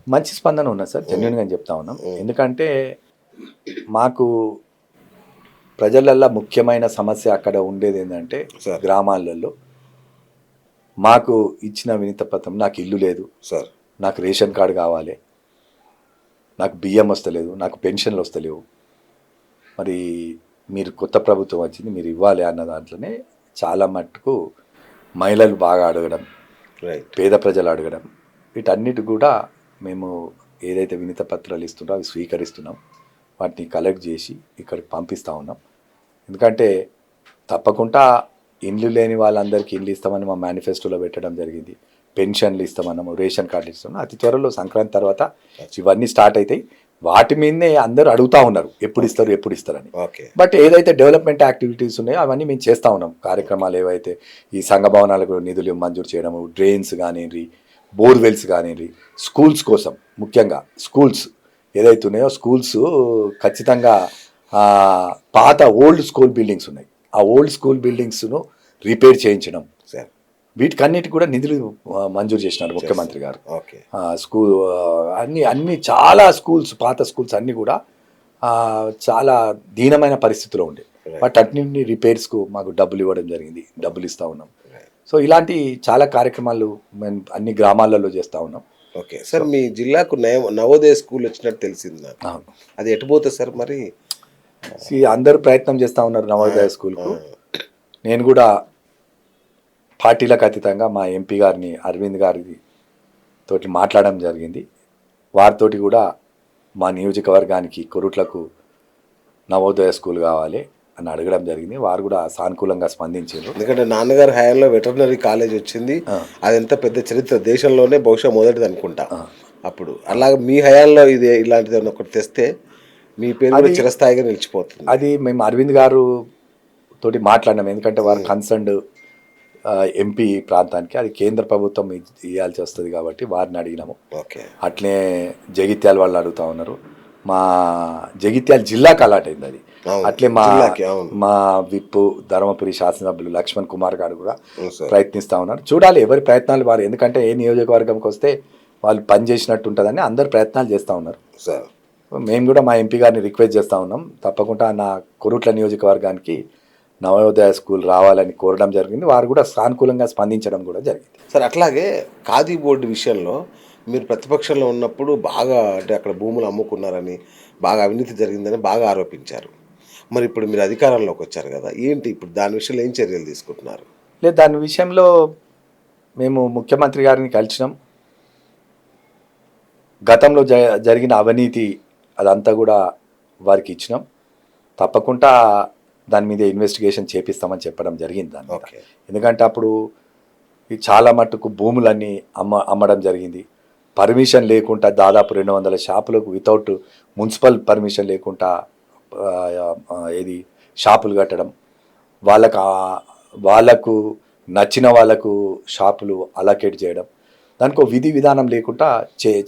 మంచి స్పందన ఉన్నది సార్, జెన్యున్గా చెప్తా ఉన్నాం. ఎందుకంటే మాకు ప్రజలల్లో ముఖ్యమైన సమస్య అక్కడ ఉండేది ఏంటంటే, గ్రామాలలో మాకు ఇచ్చిన వినతిపత్రం, నాకు ఇల్లు లేదు సార్, నాకు రేషన్ కార్డు కావాలి, నాకు బియ్యం వస్తలేదు, నాకు పెన్షన్లు వస్తలేవు, మరి మీరు కొత్త ప్రభుత్వం వచ్చింది మీరు ఇవ్వాలి అన్న దాంట్లోనే చాలా మట్టుకు మహిళలు బాగా అడగడం, పేద ప్రజలు అడగడం, వీటన్నిటి కూడా మేము ఏదైతే వినతి పత్రాలు ఇస్తుందో అవి స్వీకరిస్తున్నాం, వాటిని కలెక్ట్ చేసి ఇక్కడికి పంపిస్తూ ఉన్నాం. ఎందుకంటే తప్పకుండా ఇండ్లు లేని వాళ్ళందరికీ ఇండ్లు ఇస్తామని మా మేనిఫెస్టోలో పెట్టడం జరిగింది. పెన్షన్లు ఇస్తామన్నాము, రేషన్ కార్డులు ఇస్తాము. అతి త్వరలో సంక్రాంతి తర్వాత ఇవన్నీ స్టార్ట్ అవుతాయి. వాటి మీదనే అందరూ అడుగుతూ ఉన్నారు ఎప్పుడు ఇస్తారని. ఓకే. బట్ ఏదైతే డెవలప్మెంట్ యాక్టివిటీస్ ఉన్నాయో అవన్నీ మేము చేస్తూ ఉన్నాం. కార్యక్రమాలు ఏవైతే ఈ సంఘ భవనాలకు నిధులు మంజూరు చేయడము, డ్రైన్స్ కానివ్వండి, బోర్వెల్స్ కానివ్వండి, స్కూల్స్ కోసం ముఖ్యంగా స్కూల్స్ ఏదైతే ఉన్నాయో స్కూల్స్ ఖచ్చితంగా పాత ఓల్డ్ స్కూల్ బిల్డింగ్స్ ఉన్నాయి, ఆ ఓల్డ్ స్కూల్ బిల్డింగ్స్ను రిపేర్ చేయించడం, సార్ వీటికన్నిటి కూడా నిధులు మంజూరు చేసినారు ముఖ్యమంత్రి గారు. ఓకే. స్కూల్ అన్ని చాలా స్కూల్స్, పాత స్కూల్స్ అన్నీ కూడా చాలా దీనమైన పరిస్థితిలో ఉండే, బట్ అన్నింటినీ రిపేర్స్కు మాకు డబ్బులు ఇవ్వడం జరిగింది, డబ్బులు ఇస్తూ ఉన్నాం. సో ఇలాంటి చాలా కార్యక్రమాలు మేము అన్ని గ్రామాలలో చేస్తూ ఉన్నాం. ఓకే సార్, మీ జిల్లాకు నవోదయ స్కూల్ వచ్చినట్టు తెలిసింది నాకు. అది ఎటుపోతుంది సార్ మరి? అందరూ ప్రయత్నం చేస్తూ ఉన్నారు నవోదయ స్కూల్కు. నేను కూడా పార్టీలకు అతీతంగా మా ఎంపీ గారిని అరవింద్ గారి తోటి మాట్లాడడం జరిగింది. వారితోటి కూడా మా నియోజకవర్గానికి కొరుట్లకు నవోదయ స్కూల్ కావాలి అని అడగడం జరిగింది. వారు కూడా సానుకూలంగా స్పందించారు. ఎందుకంటే నాన్నగారి హయాంలో వెటర్నరీ కాలేజ్ వచ్చింది, అది ఎంత పెద్ద చరిత్ర, దేశంలోనే బహుశా మొదటిది అనుకుంటా అప్పుడు. అలాగే మీ హయాంలో ఇది ఇలాంటిది ఒకటి తెస్తే మీ పేరు కూడా చిరస్థాయిగా నిలిచిపోతుంది. అది మేము అరవింద్ గారు తోటి మాట్లాడినాం. ఎందుకంటే వారు కన్సర్న్డ్ ఎంపీ ప్రాంతానికి అది కేంద్ర ప్రభుత్వం ఇవ్వాల్సి వస్తుంది కాబట్టి వారిని అడిగినాము. ఓకే. అట్లే జగిత్యాల వాళ్ళు అడుగుతూ ఉన్నారు. మా జగిత్యాల జిల్లాకు అలాట్ అయింది అది. అట్లే మా విప్పు ధర్మపురి శాసనసభ్యులు లక్ష్మణ్ కుమార్ గారు కూడా ప్రయత్నిస్తూ ఉన్నారు. చూడాలి ఎవరి ప్రయత్నాలు వారు, ఎందుకంటే ఏ నియోజకవర్గంకి వస్తే వాళ్ళు పని చేసినట్టు ఉంటుందని అందరు ప్రయత్నాలు చేస్తూ ఉన్నారు. మేము కూడా మా ఎంపీ గారిని రిక్వెస్ట్ చేస్తూ ఉన్నాం, తప్పకుండా నా కొరుట్ల నియోజకవర్గానికి నవోదయ స్కూల్ రావాలని కోరడం జరిగింది. వారు కూడా సానుకూలంగా స్పందించడం కూడా జరిగింది. సార్ అట్లాగే ఖాదీ బోర్డు విషయంలో మీరు ప్రతిపక్షంలో ఉన్నప్పుడు బాగా అంటే అక్కడ భూములు అమ్ముకున్నారని, బాగా అవినీతి జరిగిందని బాగా ఆరోపించారు. మరి ఇప్పుడు మీరు అధికారంలోకి వచ్చారు కదా, ఏంటి ఇప్పుడు దాని విషయంలో ఏం చర్యలు తీసుకుంటున్నారు? లేదు, దాని విషయంలో మేము ముఖ్యమంత్రి గారిని కలిసినాం. గతంలో జరిగిన అవినీతి అదంతా కూడా వారికి ఇచ్చినాం. తప్పకుండా దాని మీద ఇన్వెస్టిగేషన్ చేపిస్తామని చెప్పడం జరిగింది దాని మీద. ఎందుకంటే అప్పుడు చాలా మట్టుకు భూములన్నీ అమ్మడం జరిగింది. పర్మిషన్ లేకుండా దాదాపు 200 షాపులకు వితౌట్ మున్సిపల్ పర్మిషన్ లేకుండా ఇది షాపులు కట్టడం, వాళ్ళకు నచ్చిన వాళ్ళకు షాపులు అలొకేట్ చేయడం, దానికి ఒక విధి విధానం లేకుండా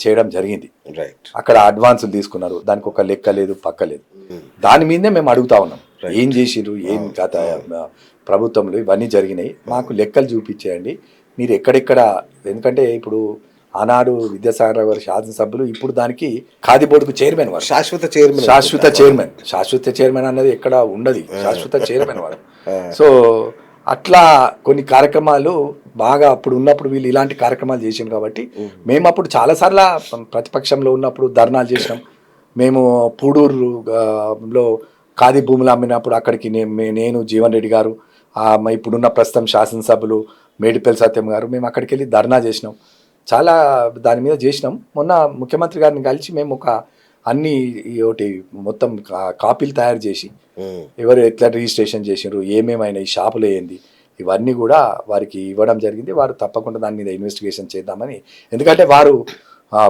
చేయడం జరిగింది. అక్కడ అడ్వాన్సులు తీసుకున్నారు, దానికి ఒక లెక్క లేదు, పక్క లేదు. దాని మీదనే మేము అడుగుతా ఉన్నాం, ఏం చేసిర్రు, ఏం గత ప్రభుత్వంలో ఇవన్నీ జరిగినాయి, మాకు లెక్కలు చూపించేయండి మీరు ఎక్కడెక్కడ. ఎందుకంటే ఇప్పుడు ఆనాడు విద్యాసాగర్ గారు శాసనసభ్యులు, ఇప్పుడు దానికి ఖాదీ బోర్డుకు చైర్మన్ వారు, శాశ్వత చైర్మన్ అన్నది ఎక్కడ ఉండదు, శాశ్వత చైర్మన్ వారు. సో అట్లా కొన్ని కార్యక్రమాలు బాగా అప్పుడు ఉన్నప్పుడు వీళ్ళు ఇలాంటి కార్యక్రమాలు చేసాం కాబట్టి మేము అప్పుడు చాలాసార్లు ప్రతిపక్షంలో ఉన్నప్పుడు ధర్నాలు చేసినాం. మేము పూడూరులో ఖాదీ భూములు అమ్మినప్పుడు అక్కడికి నేను జీవన్ రెడ్డి గారు, ఇప్పుడున్న ప్రస్తుతం శాసనసభ్యులు మేడిపల్లి సత్యం గారు, మేము అక్కడికి వెళ్ళి ధర్నా చేసినాం, చాలా దాని మీద చేసినాం. మొన్న ముఖ్యమంత్రి గారిని కలిసి మేము ఒక అన్ని ఒకటి మొత్తం కాపీలు తయారు చేసి ఎవరు ఎట్లా రిజిస్ట్రేషన్ చేసినారు, ఏమేమైనా ఈ షాపులు ఏంది, ఇవన్నీ కూడా వారికి ఇవ్వడం జరిగింది. వారు తప్పకుండా దాని మీద ఇన్వెస్టిగేషన్ చేద్దామని, ఎందుకంటే వారు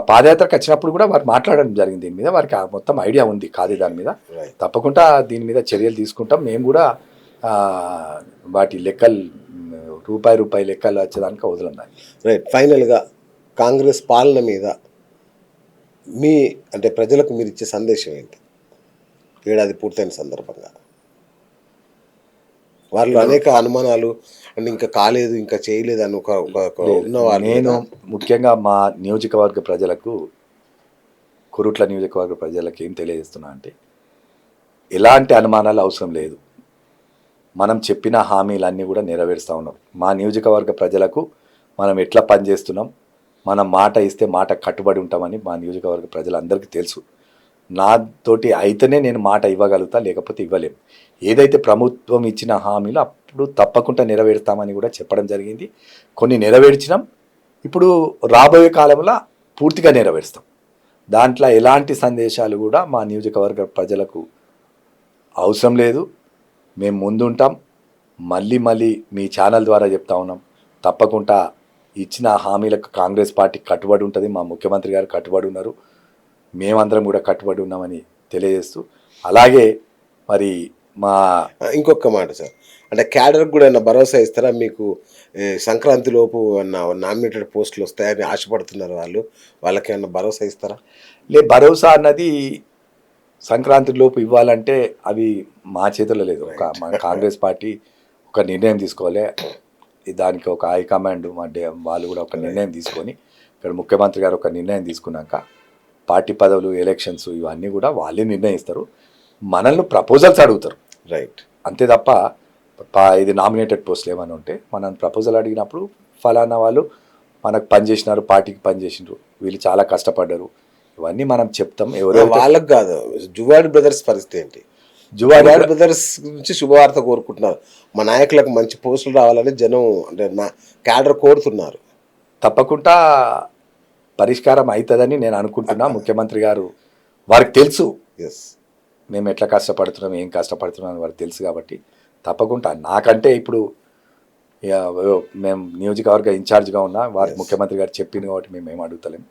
పాదయాత్రకు వచ్చినప్పుడు కూడా వారు మాట్లాడడం జరిగింది దీని మీద, వారికి మొత్తం ఐడియా ఉంది ఖాదీ దాని మీద. తప్పకుండా దీని మీద చర్యలు తీసుకుంటాం. మేము కూడా వాటి లెక్కలు రూపాయి లెక్కలు వచ్చేదానికి వదలండి. రైట్. ఫైనల్గా కాంగ్రెస్ పాలన మీద మీ అంటే ప్రజలకు మీరు ఇచ్చే సందేశం ఏంటి? ఏడాది పూర్తయిన సందర్భంగా వాళ్ళు అనేక అనుమానాలు అంటే ఇంకా కాలేదు, ఇంకా చేయలేదు అని ఉన్నవాళ్ళు. నేను ముఖ్యంగా మా నియోజకవర్గ ప్రజలకు, కురుట్ల నియోజకవర్గ ప్రజలకు ఏం తెలియజేస్తున్నా అంటే, ఎలాంటి అనుమానాలు అవసరం లేదు. మనం చెప్పిన హామీలన్నీ కూడా నెరవేరుస్తూ ఉన్నాం. మా నియోజకవర్గ ప్రజలకు మనం ఎట్లా పనిచేస్తున్నాం, మనం మాట ఇస్తే మాట కట్టుబడి ఉంటామని మా నియోజకవర్గ ప్రజలందరికీ తెలుసు. నాతోటి అయితేనే నేను మాట ఇవ్వగలుగుతా, లేకపోతే ఇవ్వలేము. ఏదైతే ప్రభుత్వం ఇచ్చిన హామీలు అప్పుడు తప్పకుండా నెరవేరుస్తామని కూడా చెప్పడం జరిగింది. కొన్ని నెరవేర్చినాం. ఇప్పుడు రాబోయే కాలంలో పూర్తిగా నెరవేరుస్తాం. దాంట్లో ఎలాంటి సందేశాలు కూడా మా నియోజకవర్గ ప్రజలకు అవసరం లేదు. మేము ముందుంటాం. మళ్ళీ మళ్ళీ మీ ఛానల్ ద్వారా చెప్తా ఉన్నాం, తప్పకుండా ఇచ్చిన హామీలకు కాంగ్రెస్ పార్టీ కట్టుబడి ఉంటుంది. మా ముఖ్యమంత్రి గారు కట్టుబడి ఉన్నారు, మేమందరం కూడా కట్టుబడి ఉన్నామని తెలియజేస్తూ, అలాగే మరి మా ఇంకొక మాట సార్, అంటే క్యాడర్కి కూడా ఏమన్నా భరోసా ఇస్తారా? మీకు సంక్రాంతి లోపు నామినేటెడ్ పోస్టులు వస్తాయని ఆశపడుతున్నారు వాళ్ళకి ఏమన్నా భరోసా ఇస్తారా? భరోసా అన్నది సంక్రాంతి లోపు ఇవ్వాలంటే అవి మా చేతుల్లో లేదు. మన కాంగ్రెస్ పార్టీ ఒక నిర్ణయం తీసుకోవాలి. దానికి ఒక హైకమాండ్ వాళ్ళు కూడా ఒక నిర్ణయం తీసుకొని, ఇక్కడ ముఖ్యమంత్రి గారు ఒక నిర్ణయం తీసుకున్నాక పార్టీ పదవులు, ఎలక్షన్స్ ఇవన్నీ కూడా వాళ్ళే నిర్ణయిస్తారు. మనల్ని ప్రపోజల్స్ అడుగుతారు, రైట్. అంతే తప్ప ఇది నామినేటెడ్ పోస్టులు ఏమైనా ఉంటే మనం ప్రపోజల్ అడిగినప్పుడు ఫలానా వాళ్ళు మనకు పనిచేసినారు, పార్టీకి పనిచేసినారు, వీళ్ళు చాలా కష్టపడ్డారు, ఇవన్నీ మనం చెప్తాం. ఎవరో వాళ్ళకి కాదు, జువాడి బ్రదర్స్ పరిస్థితి ఏంటి? జువాడి బ్రదర్స్ నుంచి శుభవార్త కోరుకుంటున్నారు. మా నాయకులకు మంచి పోస్టులు రావాలని జనం అంటే నా క్యాడర్ కోరుతున్నారు. తప్పకుండా పరిష్కారం అవుతుందని నేను అనుకుంటున్నా. ముఖ్యమంత్రి గారు వారికి తెలుసు ఎస్, మేము ఎట్లా కష్టపడుతున్నాం, ఏం కష్టపడుతున్నాం అని వారికి తెలుసు. కాబట్టి తప్పకుండా నాకంటే ఇప్పుడు మేము నియోజకవర్గ ఇన్ఛార్జ్గా ఉన్నా, వారికి ముఖ్యమంత్రి గారు చెప్పింది కాబట్టి మేము ఏం అడుగుతలేము.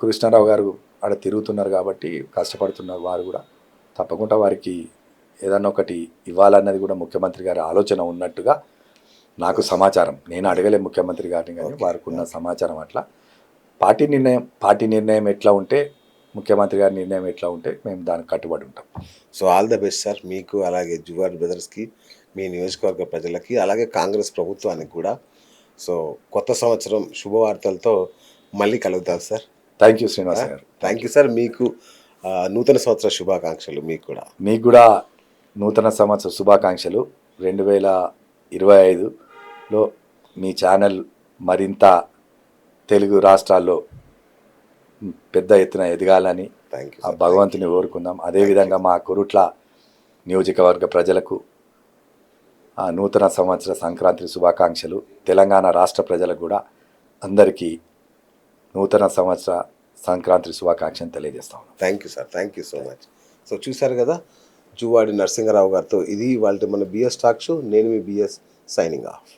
కృష్ణారావు గారు ఆడ తిరుగుతున్నారు కాబట్టి కష్టపడుతున్నారు వారు కూడా. తప్పకుండా వారికి ఏదన్నా ఒకటి ఇవ్వాలన్నది కూడా ముఖ్యమంత్రి గారి ఆలోచన ఉన్నట్టుగా నాకు సమాచారం. నేను అడగలే ముఖ్యమంత్రి గారిని, కానీ వారికి ఉన్న సమాచారం అట్లా. పార్టీ నిర్ణయం ఎట్లా ఉంటే, ముఖ్యమంత్రి గారి నిర్ణయం ఎట్లా ఉంటే మేము దానికి కట్టుబడి ఉంటాం. So all the best sir, మీకు అలాగే జువాడి బ్రదర్స్కి, మీ నియోజకవర్గ ప్రజలకి, అలాగే కాంగ్రెస్ ప్రభుత్వానికి కూడా. సో కొత్త సంవత్సరం శుభవార్తలతో మళ్ళీ కలుగుతాం సార్. థ్యాంక్ యూ శ్రీనివాస్ గారు. Thank you sir. మీకు నూతన సంవత్సర శుభాకాంక్షలు. మీకు కూడా నూతన సంవత్సర శుభాకాంక్షలు. 2025లో మీ ఛానల్ మరింత తెలుగు రాష్ట్రాల్లో పెద్ద ఎత్తున ఎదగాలని ఆ భగవంతుని కోరుకుందాం. అదేవిధంగా మా కురుట్ల నియోజకవర్గ ప్రజలకు ఆ నూతన సంవత్సర సంక్రాంతి శుభాకాంక్షలు. తెలంగాణ రాష్ట్ర ప్రజలకు కూడా అందరికీ నూతన సంవత్సర సంక్రాంతి శుభాకాంక్షలు తెలియజేస్తాం. Thank you sir, thank you so much. So చూశారు కదా జువాడి నరసింహారావు గారితో. ఇది వాళ్ళ మన బిఎస్ టాక్ షో. నేను మీ బిఎస్ సైనింగ్ ఆఫ్.